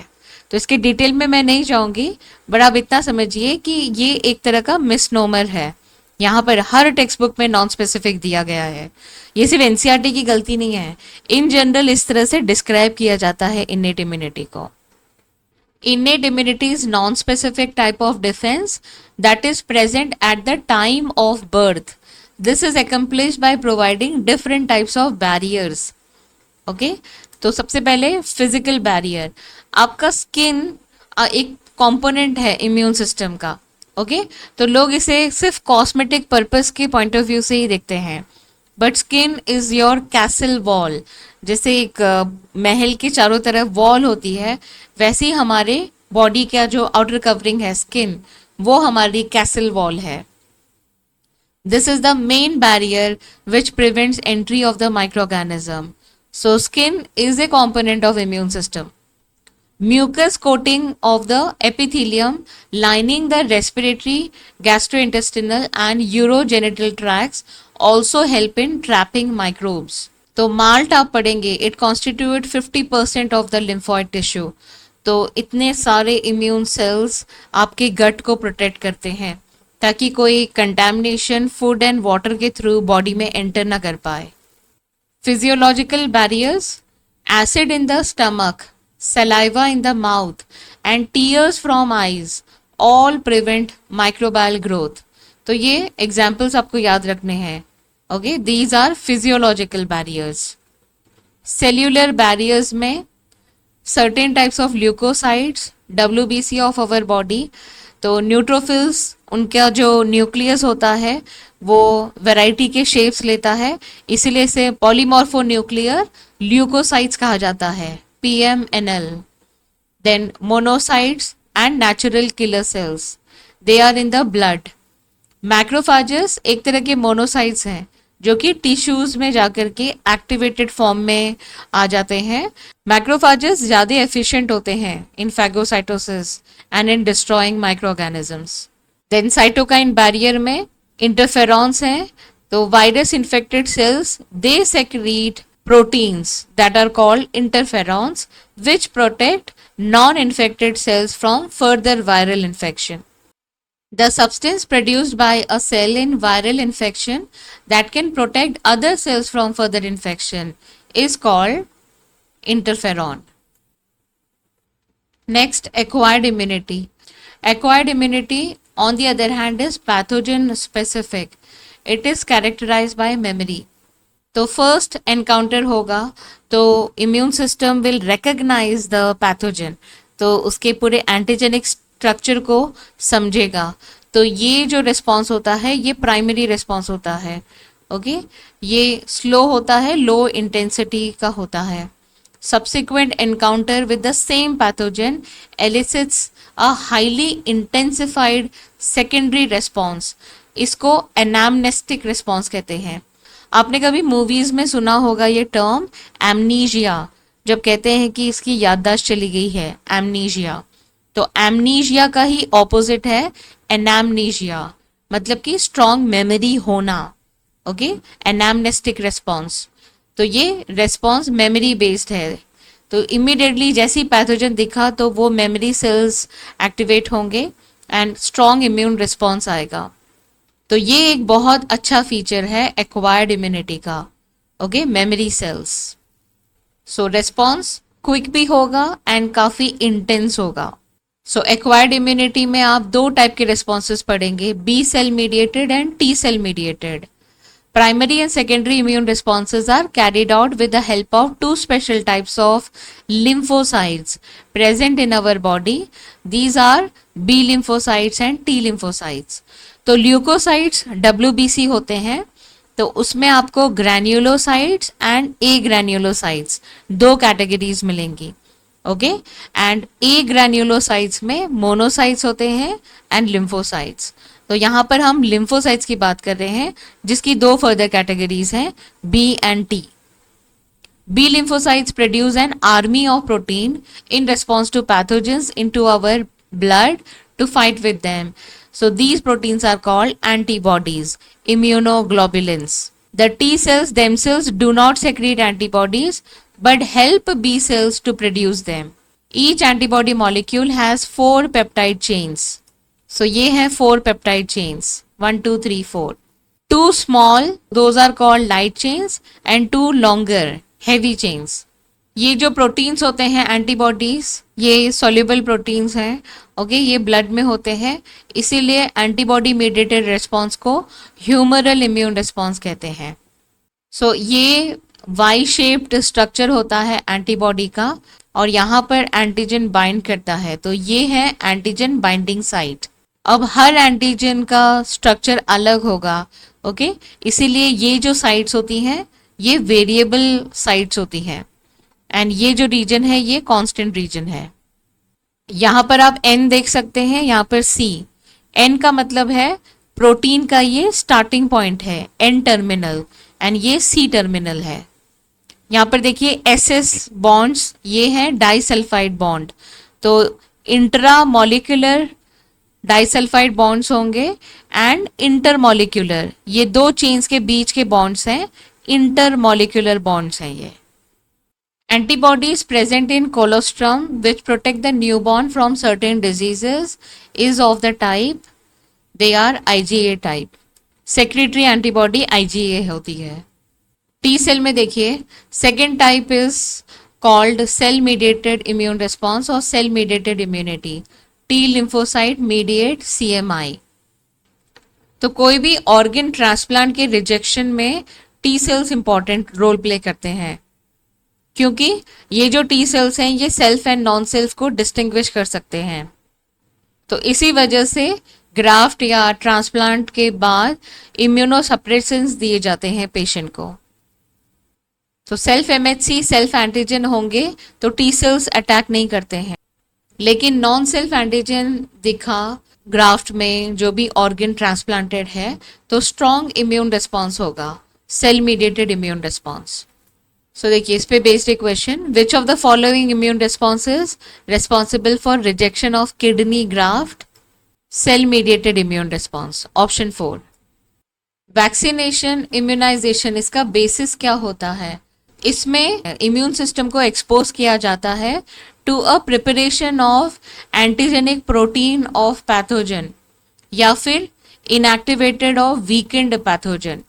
तो इसके डिटेल में मैं नहीं जाऊंगी, बट आप इतना समझिए कि ये एक तरह का मिसनोमर है. यहाँ पर हर टेक्स्ट बुक में नॉन स्पेसिफिक दिया गया है. ये सिर्फ एनसीईआरटी की गलती नहीं है, इन जनरल इस तरह से डिस्क्राइब किया जाता है इन्नेट इम्यूनिटी को. Innate immunity is non-specific type of defense that is present at the time of birth. This is accomplished by providing different types of barriers. Okay? तो सबसे पहले फिजिकल बैरियर. आपका स्किन एक component है immune system का. Okay तो लोग इसे सिर्फ कॉस्मेटिक पर्पस के पॉइंट ऑफ व्यू से ही देखते हैं. But skin is your castle wall. जैसे एक महल के चारों तरफ वॉल होती है, वैसे ही हमारे बॉडी का जो आउटर कवरिंग है स्किन, वो हमारी कैसल वॉल है. This is the main barrier which prevents entry of the microorganism. So skin is a component of immune system. Mucus coating of the epithelium lining the respiratory, gastrointestinal and urogenital tracts also help in trapping microbes. तो malt आप पढ़ेंगे, it constitute 50% of the lymphoid tissue. तो इतने सारे immune cells आपके गट को protect करते हैं ताकि कोई कंटेमिनेशन फूड एंड वाटर के थ्रू बॉडी में एंटर ना कर पाए. Physiological barriers, acid in the stomach, saliva in the mouth and tears from eyes all prevent microbial growth. तो ये examples आपको याद रखने हैं. Okay, these are physiological barriers. Cellular barriers में certain types of leukocytes, WBC of our body. तो neutrophils, उनका जो न्यूक्लियस होता है वो वैरायटी के शेप्स लेता है, इसीलिए इसे पॉलीमॉर्फोन्यूक्लियर ल्यूकोसाइट्स कहा जाता है, PMNL. Then monocytes and natural killer cells. They are in the blood. Macrophages एक तरह के मोनोसाइट्स हैं जो कि टिश्यूज में जाकर के एक्टिवेटेड फॉर्म में आ जाते हैं. मैक्रोफाजेस ज़्यादा एफिशिएंट होते हैं in phagocytosis and in destroying microorganisms. Then cytokine barrier में इंटरफेरॉन्स हैं. तो virus infected cells they secrete proteins that are called interferons which protect non-infected cells from further viral infection. The substance produced by a cell in viral infection that can protect other cells from further infection is called interferon. Next, acquired immunity. Acquired immunity on the other hand is pathogen specific. It is characterized by memory. तो first encounter होगा तो immune system will recognise the pathogen, तो उसके पूरे antigenic structure को समझेगा. तो ये जो रिस्पॉन्स होता है ये प्राइमरी रिस्पॉन्स होता है. ओके ये स्लो होता है, लो इंटेंसिटी का होता है. Subsequent encounter with the same pathogen एलिसिट्स a highly intensified secondary response. इसको एनामनेस्टिक रिस्पॉन्स कहते हैं. आपने कभी मूवीज में सुना होगा ये टर्म एमनीजिया, जब कहते हैं कि इसकी याददाश्त चली गई है, एमनीजिया. तो एमनीजिया का ही ऑपोजिट है एनामनीजिया, मतलब कि स्ट्रॉन्ग मेमोरी होना. Okay anamnestic response. तो ये रेस्पॉन्स मेमोरी बेस्ड है। तो इमीडिएटली जैसे ही पैथोजन दिखा तो वो मेमोरी सेल्स एक्टिवेट होंगे एंड स्ट्रॉन्ग इम्यून रिस्पॉन्स आएगा। तो ये एक बहुत अच्छा फीचर है एक्वायर्ड इम्यूनिटी का। Okay, memory cells. So response quick भी होगा एंड काफी इंटेंस होगा। सो एक्वायर्ड इम्यूनिटी में आप दो टाइप के रिस्पॉन्सेज पढ़ेंगे, B cell mediated and T cell mediated. Primary and secondary immune responses are carried out with the help of two special types of lymphocytes present in our body. These are B lymphocytes and T lymphocytes. तो leukocytes WBC होते हैं, तो उसमें आपको granulocytes and A granulocytes दो categories मिलेंगी। Okay, and A granulocytes में monocytes होते हैं एंड लिम्फोसाइट्स। तो यहाँ पर हम लिम्फोसाइट्स की बात कर रहे हैं जिसकी दो फर्दर कैटेगरीज हैं, B and T. B lymphocytes produce an army of protein in response to pathogens into our blood to fight with them. So these proteins are called antibodies, immunoglobulins. The T cells themselves do not secrete antibodies but help B cells to produce them. Each antibody molecule has 4 peptide chains. So ये हैं 4 peptide chains, 1, 2, 3, 4. 2 small, those are called light chains and 2 longer, heavy chains. ये जो proteins होते हैं antibodies, ये soluble proteins हैं। Okay, ये blood में होते हैं, इसीलिए एंटीबॉडी मीडिएटेड रिस्पॉन्स को ह्यूमरल इम्यून रिस्पॉन्स कहते हैं। सो ये वाई शेप्ड स्ट्रक्चर होता है एंटीबॉडी का और यहाँ पर एंटीजन बाइंड करता है, तो ये है एंटीजन बाइंडिंग साइट। अब हर एंटीजन का स्ट्रक्चर अलग होगा। ओके, इसीलिए ये जो साइट्स होती हैं ये वेरिएबल साइट्स होती हैं एंड ये जो रीजन है ये कांस्टेंट रीजन है। यहाँ पर आप एन देख सकते हैं, यहाँ पर सी। एन का मतलब है प्रोटीन का ये स्टार्टिंग पॉइंट है, एन टर्मिनल, एंड ये सी टर्मिनल है। यहाँ पर देखिए एस एस बॉन्ड्स, ये है डाइसल्फाइड बॉन्ड, तो इंट्रा मॉलिक्यूलर डाइसल्फाइड बॉन्ड्स होंगे एंड इंटरमॉलिक्यूलर, ये दो चेन्स के बीच के बॉन्ड्स हैं, इंटरमॉलिक्यूलर बॉन्ड्स हैं ये। Antibodies present in colostrum which protect the newborn from certain diseases is of the type, they are IgA type. Secretory antibody IgA होती है। T cell में देखिए second type is called cell mediated immune response or cell mediated immunity. T lymphocyte mediate CMI. तो कोई भी organ transplant के rejection में T cells important role play करते हैं, क्योंकि ये जो टी सेल्स हैं ये सेल्फ एंड नॉन सेल्फ को डिस्टिंग्विश कर सकते हैं। तो इसी वजह से ग्राफ्ट या ट्रांसप्लांट के बाद इम्यूनोसप्रेसेंस दिए जाते हैं पेशेंट को। तो सेल्फ एमएचसी सेल्फ एंटीजन होंगे तो टी सेल्स अटैक नहीं करते हैं, लेकिन नॉन सेल्फ एंटीजन दिखा ग्राफ्ट में जो भी ऑर्गन ट्रांसप्लांटेड है तो स्ट्रॉन्ग इम्यून रिस्पॉन्स होगा, cell mediated immune response. So देखिए इस पे बेस्ड एक question, which of the following immune responses responsible for rejection of kidney graft? Cell mediated immune response, option 4। Vaccination immunisation, इसका basis क्या होता है? इसमें इम्यून सिस्टम को एक्सपोज किया जाता है to a preparation of antigenic protein of pathogen या फिर इनएक्टिवेटेड ऑफ वीकेंड पैथोजन।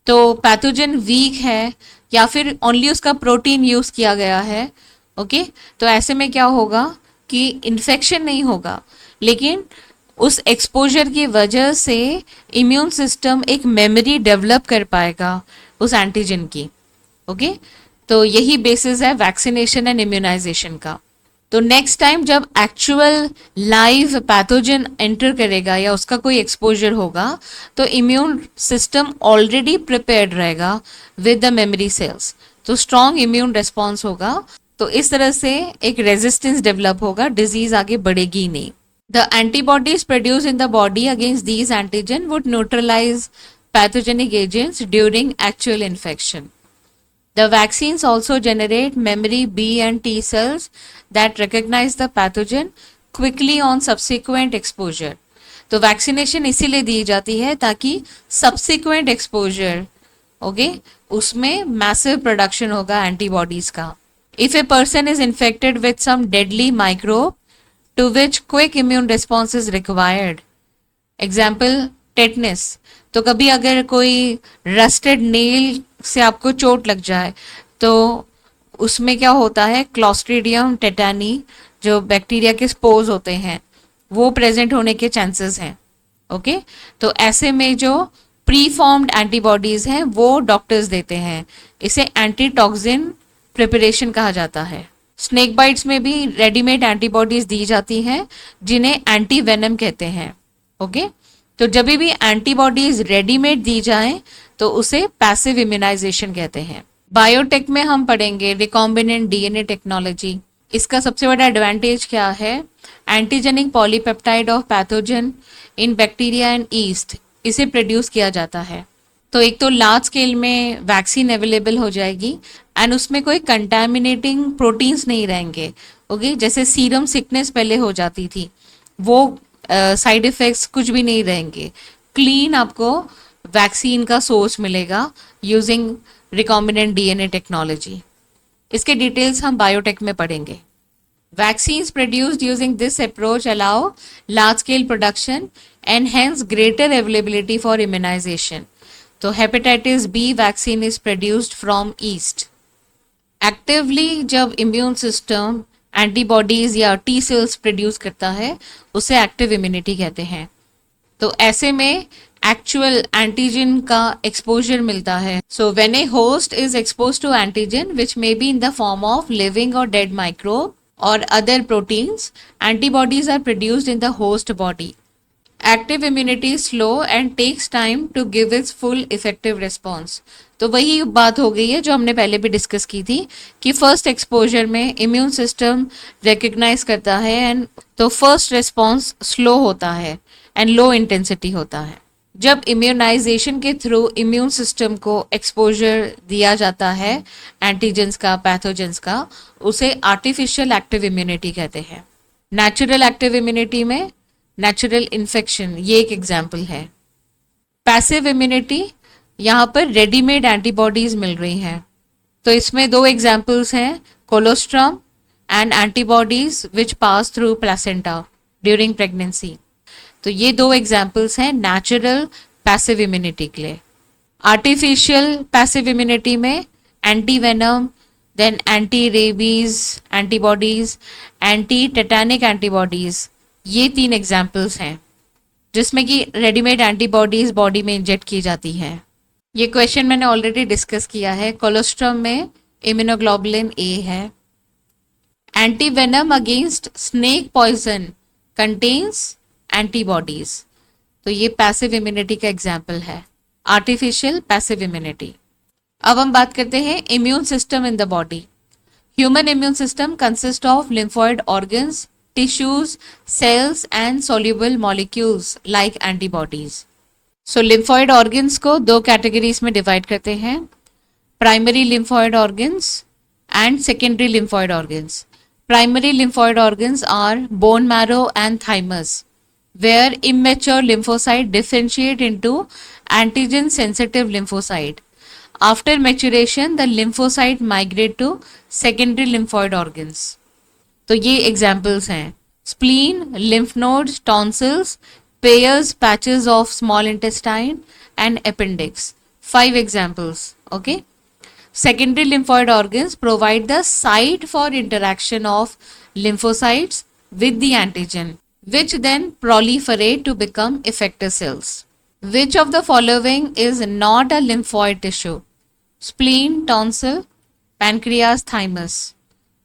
तो पैथोजन वीक है या फिर ओनली उसका प्रोटीन यूज किया गया है। ओके, तो ऐसे में क्या होगा कि इन्फेक्शन नहीं होगा, लेकिन उस एक्सपोजर की वजह से इम्यून सिस्टम एक मेमोरी डेवलप कर पाएगा उस एंटीजन की। ओके, तो यही बेसिस है वैक्सीनेशन एंड इम्यूनाइजेशन का। तो नेक्स्ट टाइम जब एक्चुअल लाइव पैथोजन एंटर करेगा या उसका कोई एक्सपोजर होगा तो इम्यून सिस्टम ऑलरेडी प्रिपेयर्ड रहेगा विद द मेमोरी सेल्स, तो स्ट्रॉन्ग इम्यून रिस्पॉन्स होगा। तो इस तरह से एक रेजिस्टेंस डेवलप होगा, डिजीज आगे बढ़ेगी नहीं। The antibodies produce in the body against these antigen would neutralise pathogenic agents during actual infection. The vaccines also generate memory B and T cells that recognize the pathogen quickly on subsequent exposure. तो vaccination इसीलिए दी जाती है ताकि subsequent exposure okay, उसमें massive production होगा antibodies का. If a person is infected with some deadly microbe to which quick immune response is required. Example tetanus. तो कभी अगर कोई रस्टेड नेल से आपको चोट लग जाए तो उसमें क्या होता है, क्लॉस्ट्रीडियम टेटानी जो बैक्टीरिया के स्पोर्स होते हैं वो प्रेजेंट होने के चांसेस हैं. ओके, तो ऐसे में जो प्री फॉर्म्ड एंटीबॉडीज हैं वो डॉक्टर्स देते हैं. इसे एंटीटॉक्सिन प्रिपरेशन कहा जाता है. स्नेक बाइट्स में भी रेडीमेड एंटीबॉडीज दी जाती हैं जिन्हें एंटी वेनम कहते हैं. ओके, तो जब भी एंटीबॉडीज रेडीमेड दी जाएं तो उसे पैसिव इम्यूनाइजेशन कहते हैं. बायोटेक में हम पढ़ेंगे रिकॉम्बिनेंट डीएनए टेक्नोलॉजी. इसका सबसे बड़ा एडवांटेज क्या है, antigenic polypeptide of pathogen in bacteria and east इसे प्रोड्यूस किया जाता है. तो एक तो लार्ज स्केल में वैक्सीन अवेलेबल हो जाएगी एंड उसमें कोई कंटामिनेटिंग प्रोटीन्स नहीं रहेंगे. ओके, जैसे सीरम सिकनेस पहले हो जाती थी वो साइड इफेक्ट्स कुछ भी नहीं रहेंगे. क्लीन आपको वैक्सीन का सोर्स मिलेगा यूजिंग रिकॉम्बिनेंट डीएनए टेक्नोलॉजी. इसके डिटेल्स हम बायोटेक में पढ़ेंगे. Vaccines produced using this approach allow large scale production and hence greater availability for immunization. तो hepatitis B vaccine is produced from yeast. Actively जब immune system antibodies या T cells produce करता है उसे active immunity कहते हैं. तो ऐसे में एक्चुअल एंटीजन का एक्सपोजर मिलता है. So when a host is expose to antigen which may be in the form of living और dead microbe or other proteins, antibodies are produced in the host body. Active immunity is slow and takes time to give its full effective response. तो वही बात हो गई है जो हमने पहले भी डिस्कस की थी कि फर्स्ट एक्सपोजर में इम्यून सिस्टम रिकग्नाइज करता है एंड तो फर्स्ट रिस्पॉन्स स्लो होता है एंड लो इंटेंसिटी होता है. जब इम्यूनाइजेशन के थ्रू इम्यून सिस्टम को एक्सपोजर दिया जाता है एंटीजेंस का, पैथोजेंस का, उसे आर्टिफिशियल एक्टिव इम्यूनिटी कहते हैं. नेचुरल एक्टिव इम्यूनिटी में नेचुरल इन्फेक्शन ये एक एग्जाम्पल है. पैसिव इम्यूनिटी, यहाँ पर रेडीमेड एंटीबॉडीज मिल रही हैं. तो इसमें दो एग्जाम्पल्स हैं, colostrum and antibodies which pass through placenta during pregnancy. तो ये दो एग्जाम्पल्स हैं नेचुरल पैसिव इम्यूनिटी के लिए. आर्टिफिशियल पैसिव इम्यूनिटी में anti venom, then anti rabies antibodies, anti tetanic antibodies, ये तीन एग्जाम्पल्स हैं जिसमें कि रेडीमेड एंटीबॉडीज बॉडी में इंजेक्ट की जाती हैं. ये क्वेश्चन मैंने ऑलरेडी डिस्कस किया है. कोलोस्ट्रम में इम्यूनोग्लोबुलिन ए है. Anti venom against snake poison contains antibodies. तो ये पैसिव इम्यूनिटी का एग्जाम्पल है, आर्टिफिशियल पैसिव इम्यूनिटी. अब हम बात करते हैं immune system in the body. Human immune system consist of lymphoid organs, tissues, cells and soluble molecules like antibodies. So lymphoid organs को दो कैटेगरीज में डिवाइड करते हैं, primary lymphoid organs and secondary lymphoid organs. Primary lymphoid organs are bone marrow and thymus, where immature lymphocyte differentiate into antigen sensitive lymphocyte. After maturation, the lymphocyte migrate to secondary lymphoid organs. तो ये examples हैं, spleen, lymph nodes, tonsils, pairs, patches of small intestine and appendix. 5 examples. Okay. Secondary lymphoid organs provide the site for interaction of lymphocytes with the antigen, which then proliferate to become effector cells. Which of the following is not a lymphoid tissue? Spleen, tonsil, pancreas, thymus.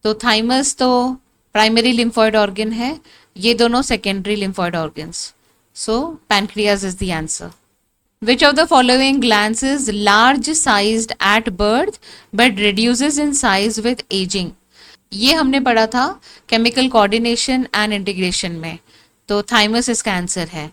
तो thymus तो primary lymphoid organ है, ये दोनों secondary lymphoid organs. So pancreas is the answer. Which of the following glands is large sized at birth but reduces in size with aging? ये हमने पढ़ा था chemical coordination and integration में. तो thymus इसका आंसर है.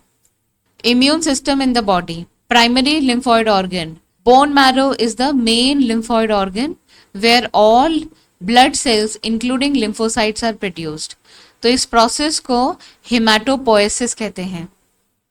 Immune system in the body, primary lymphoid organ, bone marrow is the main lymphoid organ where all blood cells including lymphocytes are produced. तो इस प्रोसेस को हेमाटोपोएसिस कहते हैं.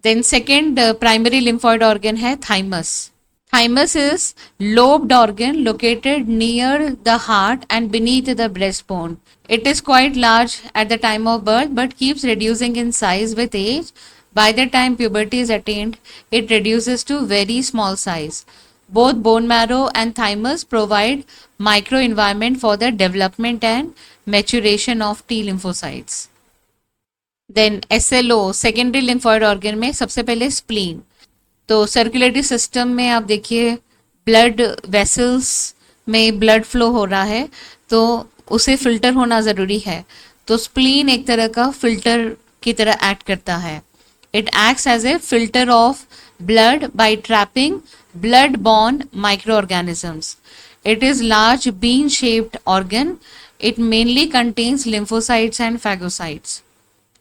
Then second primary lymphoid organ है thymus. Thymus is lobed organ located near the heart and beneath the breastbone. It is quite large at the time of birth but keeps reducing in size with age. By the time puberty is attained, it reduces to very small size. Both bone marrow and thymus provide microenvironment for the development and maturation of T lymphocytes. Then SLO, secondary lymphoid organ में सबसे पहले spleen. तो circulatory system में आप देखिए blood vessels में blood flow हो रहा है, तो उसे फिल्टर होना ज़रूरी है. तो स्प्लीन एक तरह का फिल्टर की तरह एक्ट करता है. It acts as a filter of blood by trapping blood borne microorganisms. It is large bean shaped organ. It mainly contains lymphocytes and phagocytes.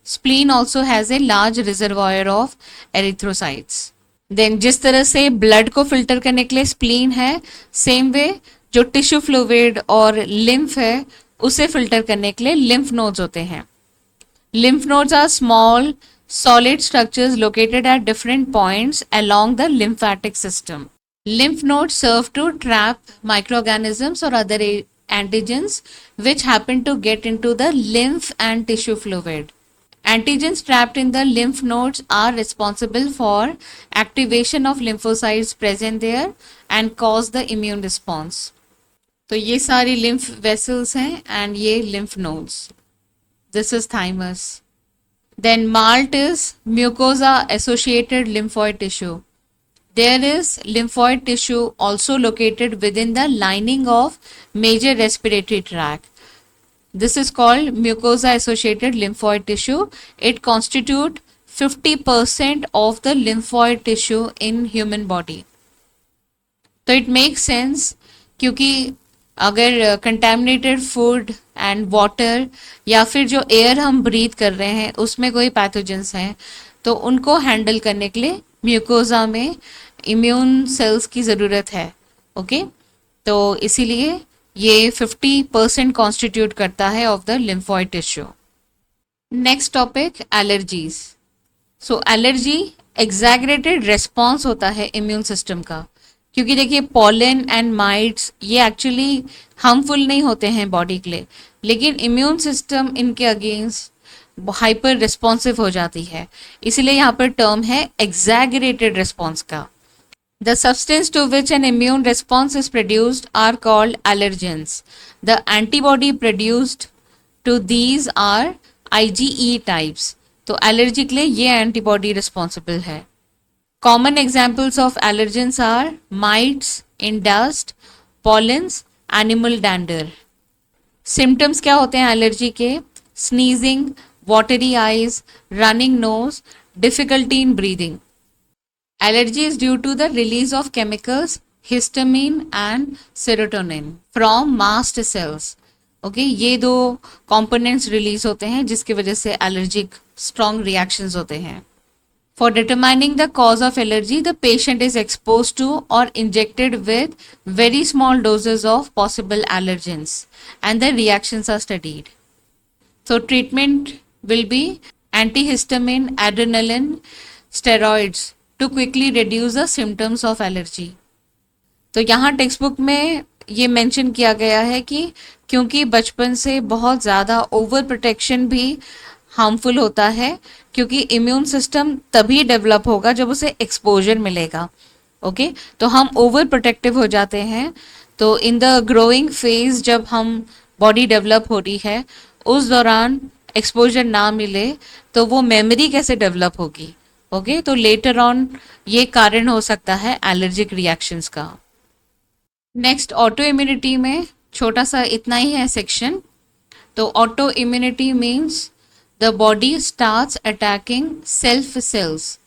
Spleen also has a large reservoir of erythrocytes. Then जिस तरह से blood को filter करने के लिए spleen है, same way जो tissue fluid और लिम्फ है उसे फिल्टर करने के लिए लिम्फ नोड्स होते हैं. Lymph nodes are small solid structures located at different points along the lymphatic system. Lymph nodes serve to trap microorganisms or other antigens which happen to get into the lymph and tissue fluid. Antigens trapped in the lymph nodes are responsible for activation of lymphocytes present there and cause the immune response. तो ये सारी lymph vessels हैं and ये lymph nodes. This is thymus. Then MALT is mucosa associated lymphoid tissue. There is lymphoid tissue also located within the lining of major respiratory tract. This is called mucosa associated lymphoid tissue. It constitutes 50% of the lymphoid tissue in human body. तो it makes sense क्योंकि अगर contaminated food and water या फिर जो air हम breathe कर रहे हैं उसमें कोई पैथोजेंस हैं तो उनको हैंडल करने के लिए म्यूकोजा में इम्यून सेल्स की ज़रूरत है. ओके तो इसीलिए ये 50% कॉन्स्टिट्यूट करता है of the lymphoid tissue. Next topic allergies. So allergy exaggerated response होता है इम्यून सिस्टम का, क्योंकि देखिए पॉलन एंड माइट्स ये एक्चुअली हार्मफुल नहीं होते हैं बॉडी के लिए, लेकिन इम्यून सिस्टम इनके अगेंस्ट हाइपर रिस्पॉन्सिव हो जाती है, इसीलिए यहाँ पर टर्म है एग्जैगरेटेड रेस्पॉन्स का. The substance to which an immune response is produced are called allergens. The antibody produced to these are IgE types. तो एलर्जी के लिए ये एंटीबॉडी रिस्पॉन्सिबल है. Common examples of allergens are mites in dust, pollens, animal dander. Symptoms क्या होते हैं allergy के? Sneezing, watery eyes, running nose, difficulty in breathing. Allergy is due to the release of chemicals histamine and serotonin from mast cells. Okay, ये दो components release होते हैं जिसकी वजह से allergic strong reactions होते हैं. For determining the cause of allergy, the patient is exposed to or injected with very small doses of possible allergens and the reactions are studied. So treatment will be antihistamine, adrenaline, steroids to quickly reduce the symptoms of allergy. तो यहाँ text book में ये mention किया गया है कि क्योंकि बचपन से बहुत ज़्यादा ओवर प्रोटेक्शन भी हार्मफुल होता है, क्योंकि इम्यून सिस्टम तभी डेवलप होगा जब उसे एक्सपोजर मिलेगा. ओके तो हम ओवर प्रोटेक्टिव हो जाते हैं, तो इन द ग्रोइंग फेज जब हम बॉडी डेवलप हो रही है उस दौरान एक्सपोजर ना मिले तो वो मेमोरी कैसे डेवलप होगी. ओके तो लेटर ऑन ये कारण हो सकता है एलर्जिक रिएक्शंस का. नेक्स्ट ऑटो इम्यूनिटी में छोटा सा इतना ही है सेक्शन. तो autoimmunity means the body starts attacking self cells.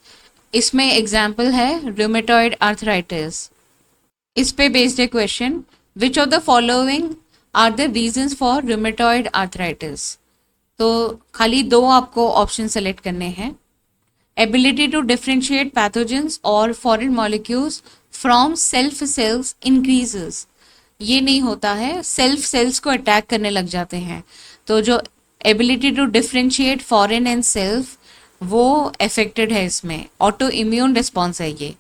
इसमें एग्जाम्पल है रूमेटॉइड आर्थराइटिस. इस पे बेस्ड है question, which of the following are the reasons for rheumatoid arthritis. तो खाली दो आपको ऑप्शन सेलेक्ट करने हैं. Ability to differentiate pathogens or foreign molecules from self cells increases. ये नहीं होता है, सेल्फ सेल्स को अटैक करने लग जाते हैं, तो जो ability to differentiate foreign and self वो अफेक्टेड है. इसमें ऑटो इम्यून रिस्पॉन्स है ये.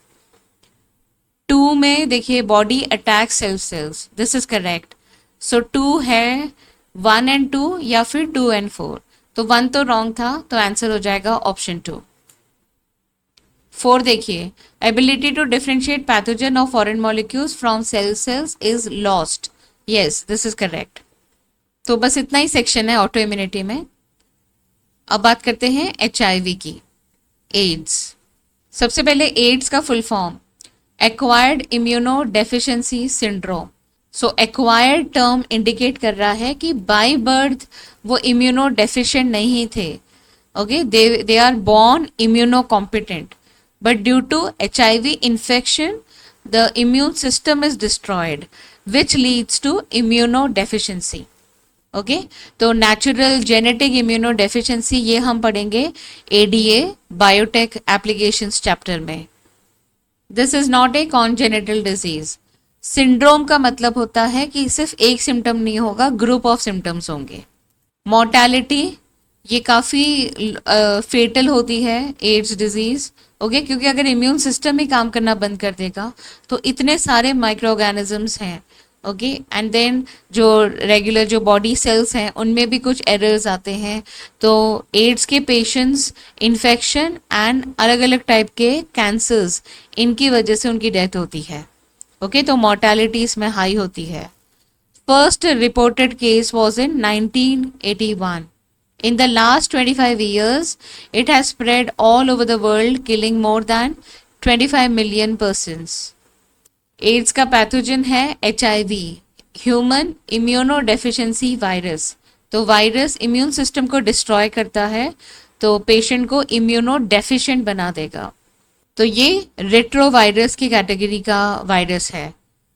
2 में देखिए body attack cells, this is correct. So 2 है 1 एंड 2 या फिर 2 एंड 4। तो 1 तो रॉन्ग था, तो आंसर हो जाएगा ऑप्शन 2। 4 देखिए, ability to differentiate pathogen of foreign molecules from cells is lost. Yes, this is correct. तो बस इतना ही सेक्शन है ऑटो इम्यूनिटी में। अब बात करते हैं HIV की, एड्स। सबसे पहले एड्स का full form acquired immuno deficiency syndrome. So acquired term indicate कर रहा है कि बाय बर्थ वो इम्यूनो डेफिशिएंट नहीं थे। Okay, they are born immunocompetent, but due to HIV infection the immune system is destroyed, which leads to immunodeficiency. Okay, तो natural genetic immuno deficiency ये हम पढ़ेंगे ADA बायोटेक एप्लीकेशंस चैप्टर में। This is not a congenital disease. Syndrome का मतलब होता है कि सिर्फ एक सिम्टम नहीं होगा, ग्रुप ऑफ सिम्टम्स होंगे। मॉर्टैलिटी ये काफ़ी फेटल होती है एड्स डिजीज। ओके, क्योंकि अगर इम्यून सिस्टम ही काम करना बंद कर देगा तो इतने सारे माइक्रो ऑर्गेनिजम्स हैं। ओके, एंड देन जो रेगुलर जो बॉडी सेल्स हैं उनमें भी कुछ एरर्स आते हैं। तो एड्स के पेशेंट्स इन्फेक्शन एंड अलग अलग टाइप के कैंसर्स, इनकी वजह से उनकी डेथ होती है। ओके, तो मॉर्टैलिटी इसमें हाई होती है। First reported case was in 1981. In the last 25 years, it has spread all over the world, killing more than 25 million persons. Ads का पैथोजन है HIV, ह्यूमन इम्यूनोडेफिशिएंसी वायरस। तो virus immune system को destroy करता है, तो patient को इम्यूनोडेफिशिएंट बना देगा। तो ये रेट्रोवायरस की कैटेगरी का वायरस है।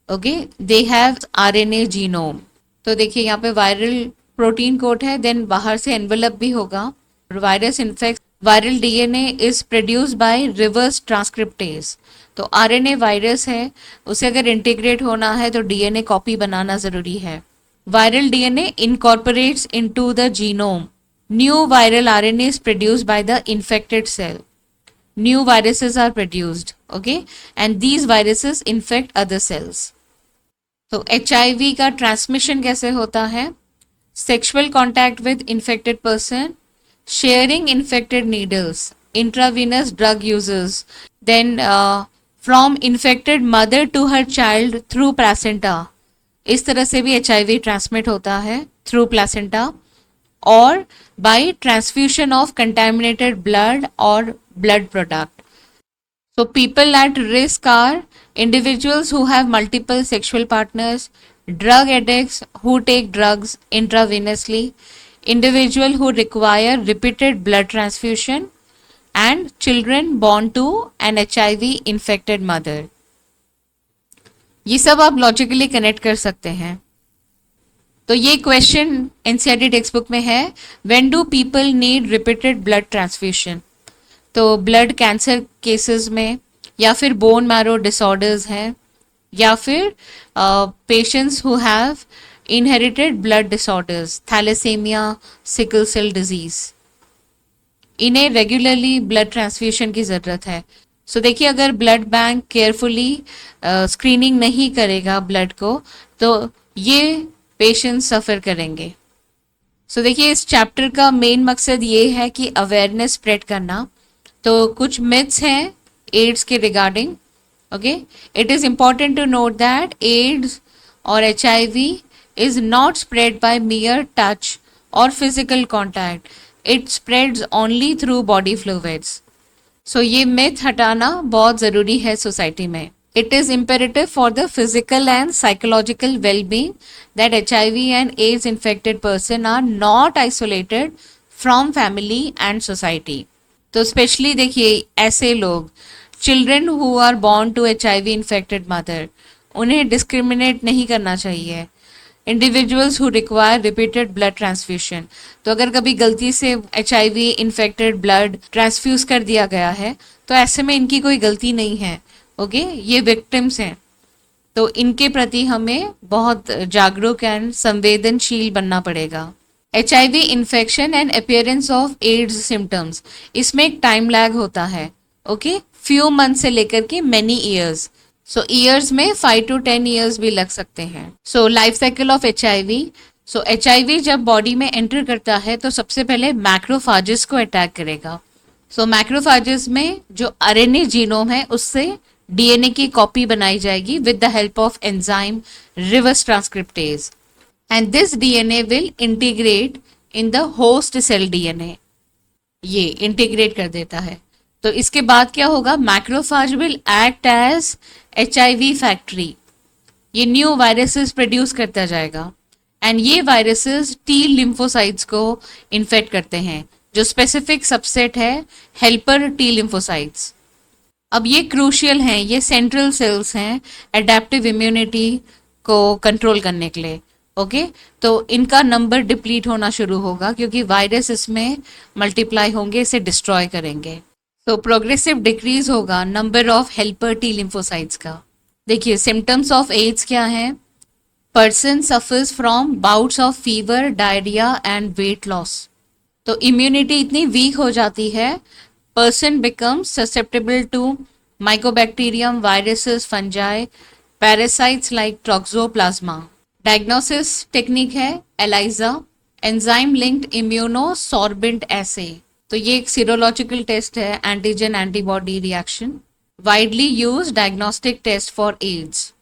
Okay, they have RNA genome. तो देखिए यहाँ पे वायरल प्रोटीन कोड है, देन बाहर से एनवेलप भी होगा। Virus infect viral DNA is produce by reverse transcriptase. तो RNA वायरस है, उसे अगर इंटीग्रेट होना है तो DNA कॉपी बनाना जरूरी है। Viral DNA incorporates into the genome. New viral RNA is produced by the infected cell. New viruses are produced, okay, and these viruses infect other cells. तो HIV का ट्रांसमिशन कैसे होता है? Sexual contact with infected person, sharing infected needles, intravenous drug users, then from infected mother to her child through placenta. इस तरह से भी HIV transmit होता है through placenta, और by transfusion of contaminated blood or blood product. So people at risk are individuals who have multiple sexual partners, drug addicts who take drugs intravenously, individual who require repeated blood transfusion, and children born to an HIV infected mother. ये सब आप logically connect कर सकते हैं। तो ये question NCERT text book में है, when do people need repeated blood transfusion? तो ब्लड कैंसर केसेस में, या फिर बोन मैरो डिसऑर्डर्स हैं, या फिर patients who have inherited blood disorders, thalassaemia, sickle cell disease, इन्हें रेगुलरली ब्लड ट्रांसफ्यूशन की ज़रूरत है। सो देखिए, अगर ब्लड बैंक केयरफुली स्क्रीनिंग नहीं करेगा ब्लड को, तो ये पेशेंट्स सफ़र करेंगे। सो देखिए, इस चैप्टर का मेन मकसद ये है कि अवेयरनेस स्प्रेड करना। तो कुछ मिथ्स हैं एड्स के regarding. Okay, it is important to note that AIDS और HIV is not spread by mere touch or physical contact. It spreads only through body fluids. So ये myth हटाना बहुत ज़रूरी है सोसाइटी में। It is imperative for the physical and psychological well-being that HIV and AIDS infected person are not isolated from family and society. तो especially देखिए ऐसे लोग, children who are born to HIV infected mother, उन्हें discriminate नहीं करना चाहिए। Individuals who require repeated blood transfusion, तो अगर कभी गलती से HIV इन्फेक्टेड ब्लड ट्रांसफ्यूज कर दिया गया है तो ऐसे में इनकी कोई गलती नहीं है। ओके, ये विक्टिम्स हैं, तो इनके प्रति हमें बहुत जागरूक एंड संवेदनशील बनना पड़ेगा। HIV infection and appearance of AIDS symptoms, इसमें एक टाइम लैग होता है। ओके, फ्यू मंथ से लेकर के मैनी ईयर्स। सो ईयर्स में 5 to 10 years भी लग सकते हैं. So life cycle of HIV. So HIV जब बॉडी में एंटर करता है तो सबसे पहले मैक्रोफाजेस को अटैक करेगा. सो मैक्रोफाजेस में जो RNA जीनोम है उससे DNA की कॉपी बनाई जाएगी with the help of enzyme reverse transcriptase, and this DNA will integrate in the host cell DNA. ये इंटीग्रेट कर देता है. तो इसके बाद क्या होगा, macrophage will act as HIV factory. ये न्यू वायरसेस प्रोड्यूस करता जाएगा, एंड ये वायरसेस T लिम्फोसाइट्स को इन्फेक्ट करते हैं, जो स्पेसिफिक सबसेट है हेल्पर T लिम्फोसाइट्स. अब ये क्रूशियल हैं, ये सेंट्रल सेल्स हैं एडेप्टिव इम्यूनिटी को कंट्रोल करने के लिए. ओके तो इनका नंबर डिप्लीट होना शुरू होगा क्योंकि वायरस इसमें मल्टीप्लाई होंगे, इसे डिस्ट्रॉय करेंगे. तो प्रोग्रेसिव डिक्रीज होगा number of helper T lymphocytes का. देखिए सिम्टम्स ऑफ एड्स क्या हैं. Person suffers from bouts of fever, diarrhoea and weight loss. तो इम्यूनिटी इतनी वीक हो जाती है, person becomes susceptible to Mycobacterium, viruses, fungi, parasites like Toxoplasma. Diagnosis technique है ELISA, enzyme linked immunosorbent assay. तो ये एक सीरोलॉजिकल टेस्ट है, antigen antibody reaction, widely use diagnostic test for AIDS.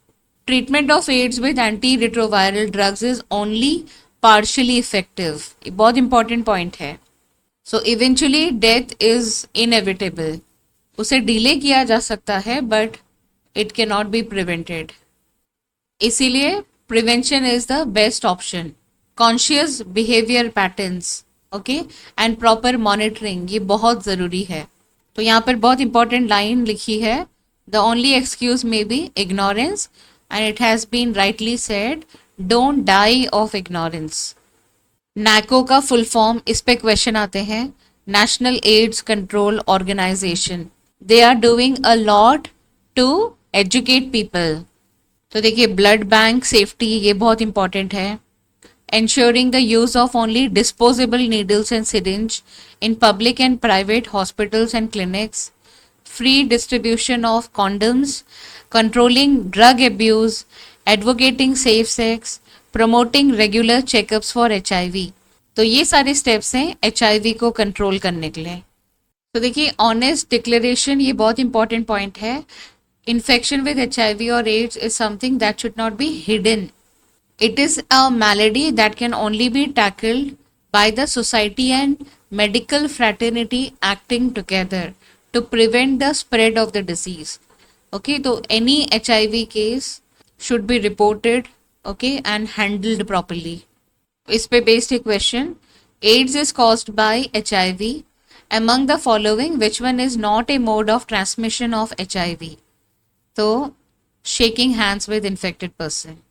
Treatment of AIDS with anti retroviral drugs is only partially effective. बहुत important point है. So eventually death is inevitable. उसे delay किया जा सकता है but it can not be prevented. इसीलिए prevention is the best option. Conscious behaviour patterns, okay, and proper monitoring, ये बहुत ज़रूरी है. तो यहाँ पर बहुत इंपॉर्टेंट लाइन लिखी है, the only excuse may be ignorance, and it has been rightly said, don't die of ignorance. NACO का फुल फॉर्म, इस पे क्वेश्चन आते हैं. National AIDS Control Organisation. They are doing a lot to educate people. तो देखिए blood bank safety, ये बहुत important है. ensuring the use of only disposable needles and syringe in public and private hospitals and clinics, free distribution of condoms, controlling drug abuse, advocating safe sex, promoting regular checkups for HIV. तो ये सारे steps हैं HIV को control करने के लिए. तो देखिए ऑनेस्ट डिक्लेरेशन, ये बहुत इंपॉर्टेंट पॉइंट है. इन्फेक्शन विद HIV और AIDS is something that should not be hidden. It is a malady that can only be tackled by the society and medical fraternity acting together to prevent the spread of the disease. Okay, so any HIV case should be reported, okay, and handled properly. इस पे based a question. AIDS is caused by HIV. Among the following, which one is not a mode of transmission of HIV? So, shaking hands with infected person.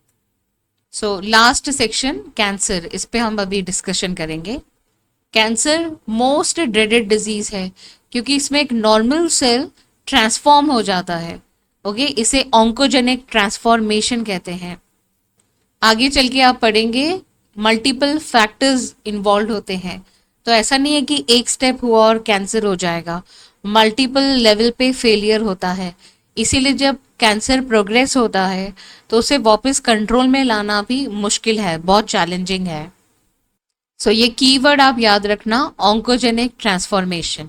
So last section cancer, इस पे हम अभी discussion करेंगे. Cancer most dreaded disease है क्योंकि इसमें एक normal cell transform हो जाता है. ओके, इसे ऑन्कोजेनिक ट्रांसफॉर्मेशन कहते हैं. आगे चल के आप पढ़ेंगे मल्टीपल फैक्टर्स इन्वॉल्व होते हैं. तो ऐसा नहीं है कि एक स्टेप हुआ और कैंसर हो जाएगा, मल्टीपल लेवल पे फेलियर होता है. इसीलिए जब कैंसर प्रोग्रेस होता है तो उसे वापस कंट्रोल में लाना भी मुश्किल है, बहुत चैलेंजिंग है. सो ये कीवर्ड आप याद रखना, oncogenic transformation.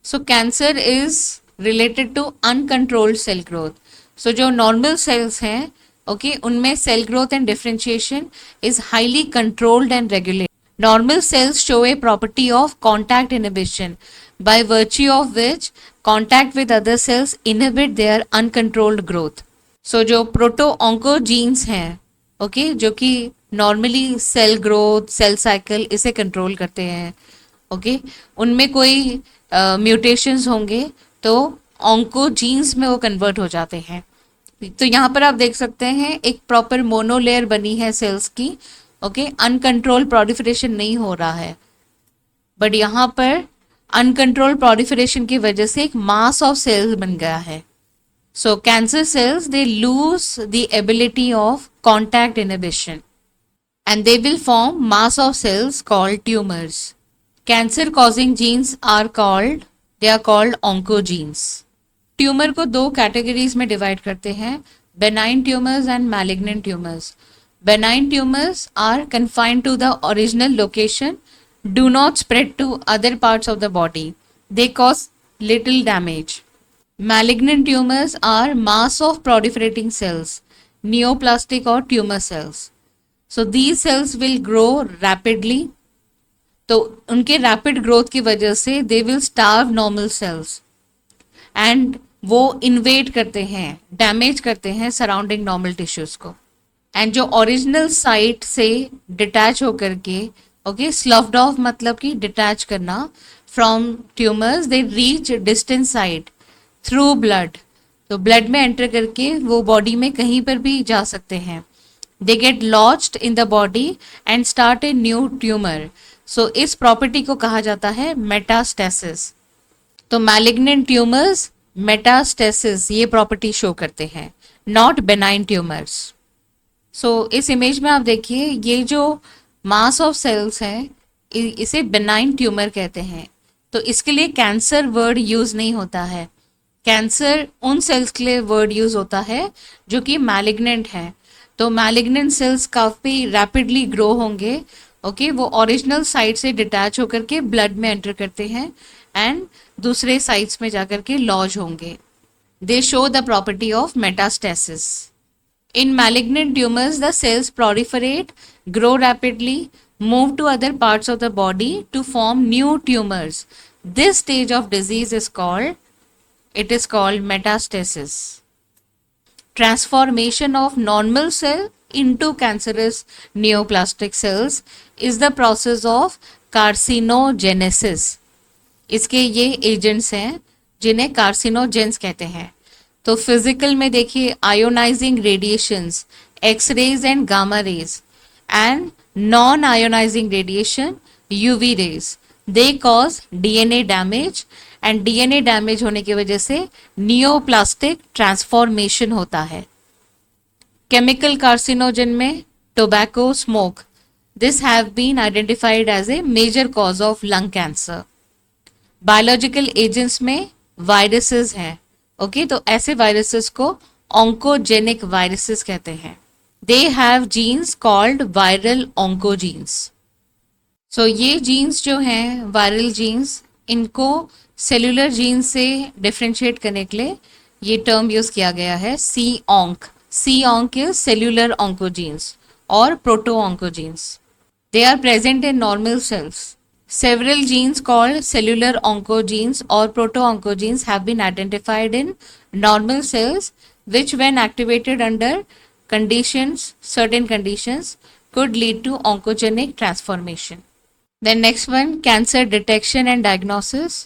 So cancer is related to uncontrolled cell growth. So जो नॉर्मल सेल्स हैं, ओके, उनमें cell growth and differentiation is highly controlled and regulated. Normal cells show a property of contact inhibition, by virtue of which contact with other cells inhibit their uncontrolled growth. So जो proto-oncogenes हैं, okay, जो कि normally cell growth, cell cycle इसे control करते हैं, okay, उनमें कोई mutations होंगे तो oncogenes में वो convert हो जाते हैं. तो यहाँ पर आप देख सकते हैं एक प्रॉपर मोनोलेयर बनी है सेल्स की. ओके, अनकंट्रोल प्रोलिफरेशन नहीं हो रहा है, बट यहाँ पर अनकंट्रोल प्रोलिफरेशन की वजह से एक मास ऑफ सेल्स बन गया है. So cancer cells they lose the ability of contact inhibition and they will form mass of cells called tumours. Cancer causing genes are called oncogenes. Tumour को दो कैटेगरीज में डिवाइड करते हैं, benign tumours and malignant tumours. Benign tumours are confined to the original location, do not spread to other parts of the body. They cause little damage. Malignant tumors are mass of proliferating cells, neoplastic or tumor cells. So these cells will grow rapidly. तो उनके rapid growth की वजह से they will starve normal sales and वो invade करते हैं, damage करते हैं सराउंडिंग नॉर्मल टिश्यूज को. एंड जो ओरिजिनल साइट से डिटैच होकर के, ओके, स्लफ्ड ऑफ मतलब कि डिटैच करना from tumours, they reach distant site through blood. तो ब्लड में एंटर करके वो बॉडी में कहीं पर भी जा सकते हैं. They get lodged in the body and start a new tumour. So इस प्रॉपर्टी को कहा जाता है मेटास्टेसिस. तो मैलिग्नेंट ट्यूमर्स मेटास्टेसिस ये प्रॉपर्टी शो करते हैं, नॉट बेनाइन ट्यूमर्स. सो इस इमेज में आप देखिए, ये जो मास ऑफ सेल्स है इसे बेनाइन ट्यूमर कहते हैं. तो इसके लिए कैंसर वर्ड यूज नहीं होता है. कैंसर उन सेल्स के लिए वर्ड यूज होता है जो कि मैलिग्नेंट है. तो मैलिग्नेंट सेल्स काफ़ी रैपिडली ग्रो होंगे, ओके, वो ओरिजिनल साइट से डिटैच होकर के ब्लड में एंटर करते हैं एंड दूसरे साइट्स में जाकर के लॉज होंगे. दे show the property of metastasis. In malignant tumors, the cells proliferate, grow rapidly, move to other parts of the body to form new tumors. This stage of disease is called metastasis. Transformation of normal cell into cancerous neoplastic cells is the process of carcinogenesis. इसके ये agents हैं जिन्हें carcinogens कहते हैं. तो physical में देखिए, ionising radiations, X-rays and gamma rays and non ionising radiation, UV rays, they cause DNA damage and DNA damage होने की वजह से नियोप्लास्टिक ट्रांसफॉर्मेशन होता है. केमिकल कार्सिनोजन में tobacco, smoke, this have been identified as a major cause of lung cancer. Biological agents में viruses हैं, okay, तो ऐसे वायरसेस को ऑन्कोजेनिक वायरसेस कहते हैं. They have genes called viral oncogenes. So ये जीन्स जो हैं वायरल जीन्स, इनको सेलुलर जीन्स से डिफ्रेंशिएट करने के लिए ये टर्म यूज किया गया है, c onc. C onc is cellular oncogenes और proto oncogenes. They are present in normal cells. Several genes called cellular oncogenes or proto-oncogenes have been identified in normal cells, which when activated under certain conditions, could lead to oncogenic transformation. Then next one, cancer detection and diagnosis.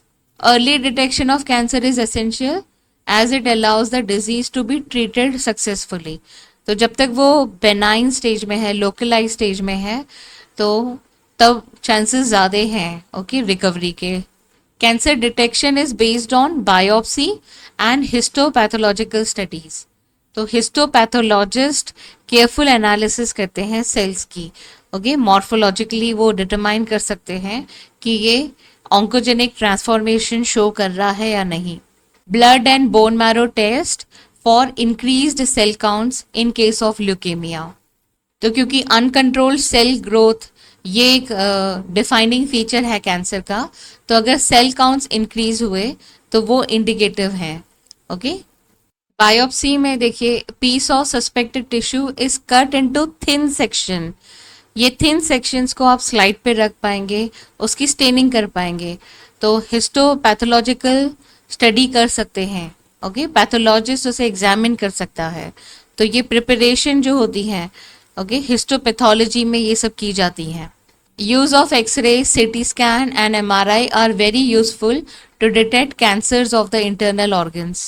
Early detection of cancer is essential as it allows the disease to be treated successfully. तो जब तक वो benign stage में है, localized stage में है, तो तब चांसेस ज़्यादा हैं, ओके, रिकवरी के. Cancer detection is based on biopsy and histopathological studies. तो हिस्टोपैथोलॉजिस्ट केयरफुल एनालिसिस करते हैं सेल्स की, ओके, मॉर्फोलॉजिकली वो डिटरमाइन कर सकते हैं कि ये ऑन्कोजेनिक ट्रांसफॉर्मेशन शो कर रहा है या नहीं. Blood and bone marrow test for increased cell counts in case of leukaemia. तो क्योंकि अनकंट्रोल्ड सेल ग्रोथ ये एक डिफाइनिंग फीचर है कैंसर का, तो अगर सेल काउंट्स इंक्रीज हुए तो वो इंडिकेटिव हैं, ओके. बायोप्सी में देखिए, piece of suspected tissue is cut into thin section. ये थिन सेक्शंस को आप स्लाइड पे रख पाएंगे, उसकी स्टेनिंग कर पाएंगे. तो हिस्टोपैथोलॉजिकल स्टडी कर सकते हैं, ओके, पैथोलॉजिस्ट उसे एग्जामिन कर सकता है. तो ये प्रिपरेशन जो होती है, ओके, हिस्टोपैथोलॉजी में ये सब की जाती हैं. Use of x-ray, CT scan and MRI are very useful to detect cancers of the internal organs.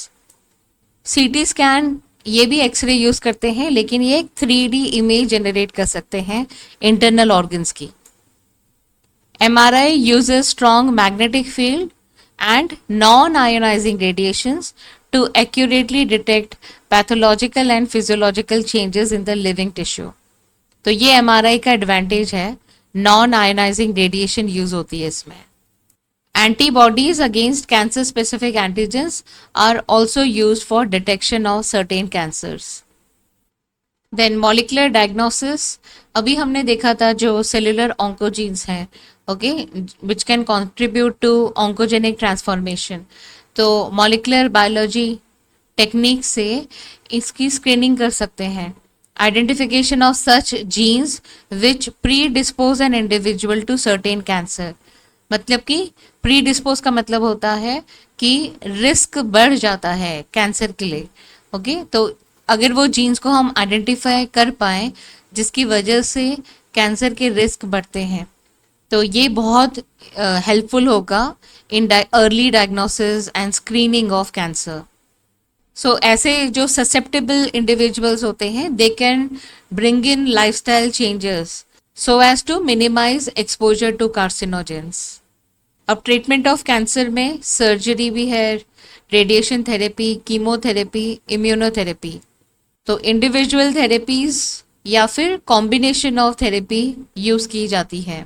CT scan ये भी एक्सरे यूज करते हैं, लेकिन ये एक 3D इमेज जनरेट कर सकते हैं इंटरनल ऑर्गन्स की. MRI uses strong magnetic field and non-ionizing radiations to accurately detect pathological and physiological changes in the living tissue. तो ये MRI का एडवांटेज है, नॉन आयोनाइजिंग रेडिएशन यूज होती है इसमें. Antibodies against cancer specific antigens are also used for detection of certain cancers. Then molecular diagnosis, अभी हमने देखा था जो सेलुलर ऑन्कोजीन्स हैं, okay, which can contribute to oncogenic transformation. तो मॉलिकुलर बायोलॉजी टेक्निक से इसकी स्क्रीनिंग कर सकते हैं। Identification of such genes which predispose an individual to certain cancer, मतलब कि प्री डिस्पोज का मतलब होता है कि रिस्क बढ़ जाता है कैंसर के लिए, ओके। तो अगर वो जीन्स को हम आइडेंटिफाई कर पाए जिसकी वजह से कैंसर के रिस्क बढ़ते हैं, तो ये बहुत हेल्पफुल होगा in early diagnosis and screening of cancer. So ऐसे जो ससेप्टेबल इंडिविजुअल्स होते हैं, they can bring in lifestyle changes so as to minimise exposure to carcinogens. अब ट्रीटमेंट ऑफ कैंसर में सर्जरी भी है, रेडिएशन थेरेपी, कीमोथेरेपी, इम्यूनोथेरेपी। तो individual therapies या फिर कॉम्बिनेशन ऑफ थेरेपी यूज की जाती है।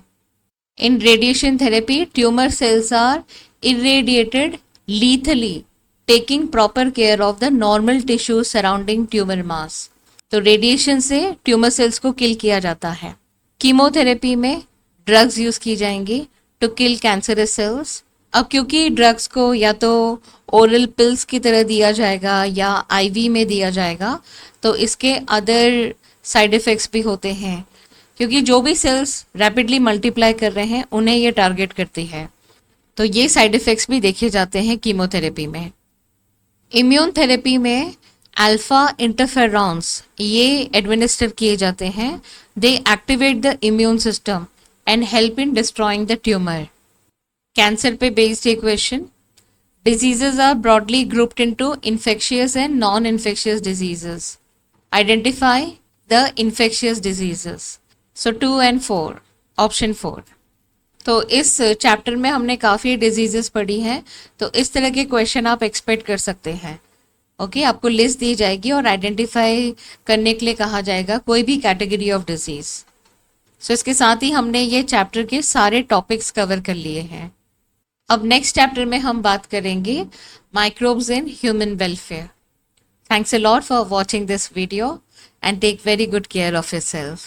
In radiation therapy tumour cells are irradiated lethally, taking proper care of the normal tissue surrounding tumour मास। तो रेडिएशन से ट्यूमर सेल्स को किल किया जाता है। कीमोथेरेपी में ड्रग्स यूज की जाएंगी टू किल कैंसरस सेल्स। अब क्योंकि ड्रग्स को या तो ओरल पिल्स की तरह दिया जाएगा या आईवी में दिया जाएगा, तो इसके अदर साइड इफ़ेक्ट्स भी होते हैं, क्योंकि जो भी सेल्स रैपिडली मल्टीप्लाई कर रहे हैं उन्हें ये टारगेट करती है। तो ये साइड इफ़ेक्ट्स भी देखे जाते हैं कीमोथेरेपी में। इम्यून थेरेपी में अल्फा इंटरफेरॉन्स ये एडमिनिस्टर किए जाते हैं। They activate the immune system and help in destroying the tumour. Cancer पे बेस्ड ये question. Diseases are broadly grouped into infectious and non-infectious diseases. Identify the infectious diseases. So 2 and 4, option 4. तो इस chapter में हमने काफ़ी diseases पढ़ी हैं, तो इस तरह के क्वेश्चन आप एक्सपेक्ट कर सकते हैं, ओके। आपको लिस्ट दी जाएगी और आइडेंटिफाई करने के लिए कहा जाएगा कोई भी कैटेगरी ऑफ डिजीज। सो इसके साथ ही हमने ये चैप्टर के सारे टॉपिक्स कवर कर लिए हैं। अब नेक्स्ट चैप्टर में हम बात करेंगे microbes in human welfare. Thanks a lot for watching this video and take very good care of yourself.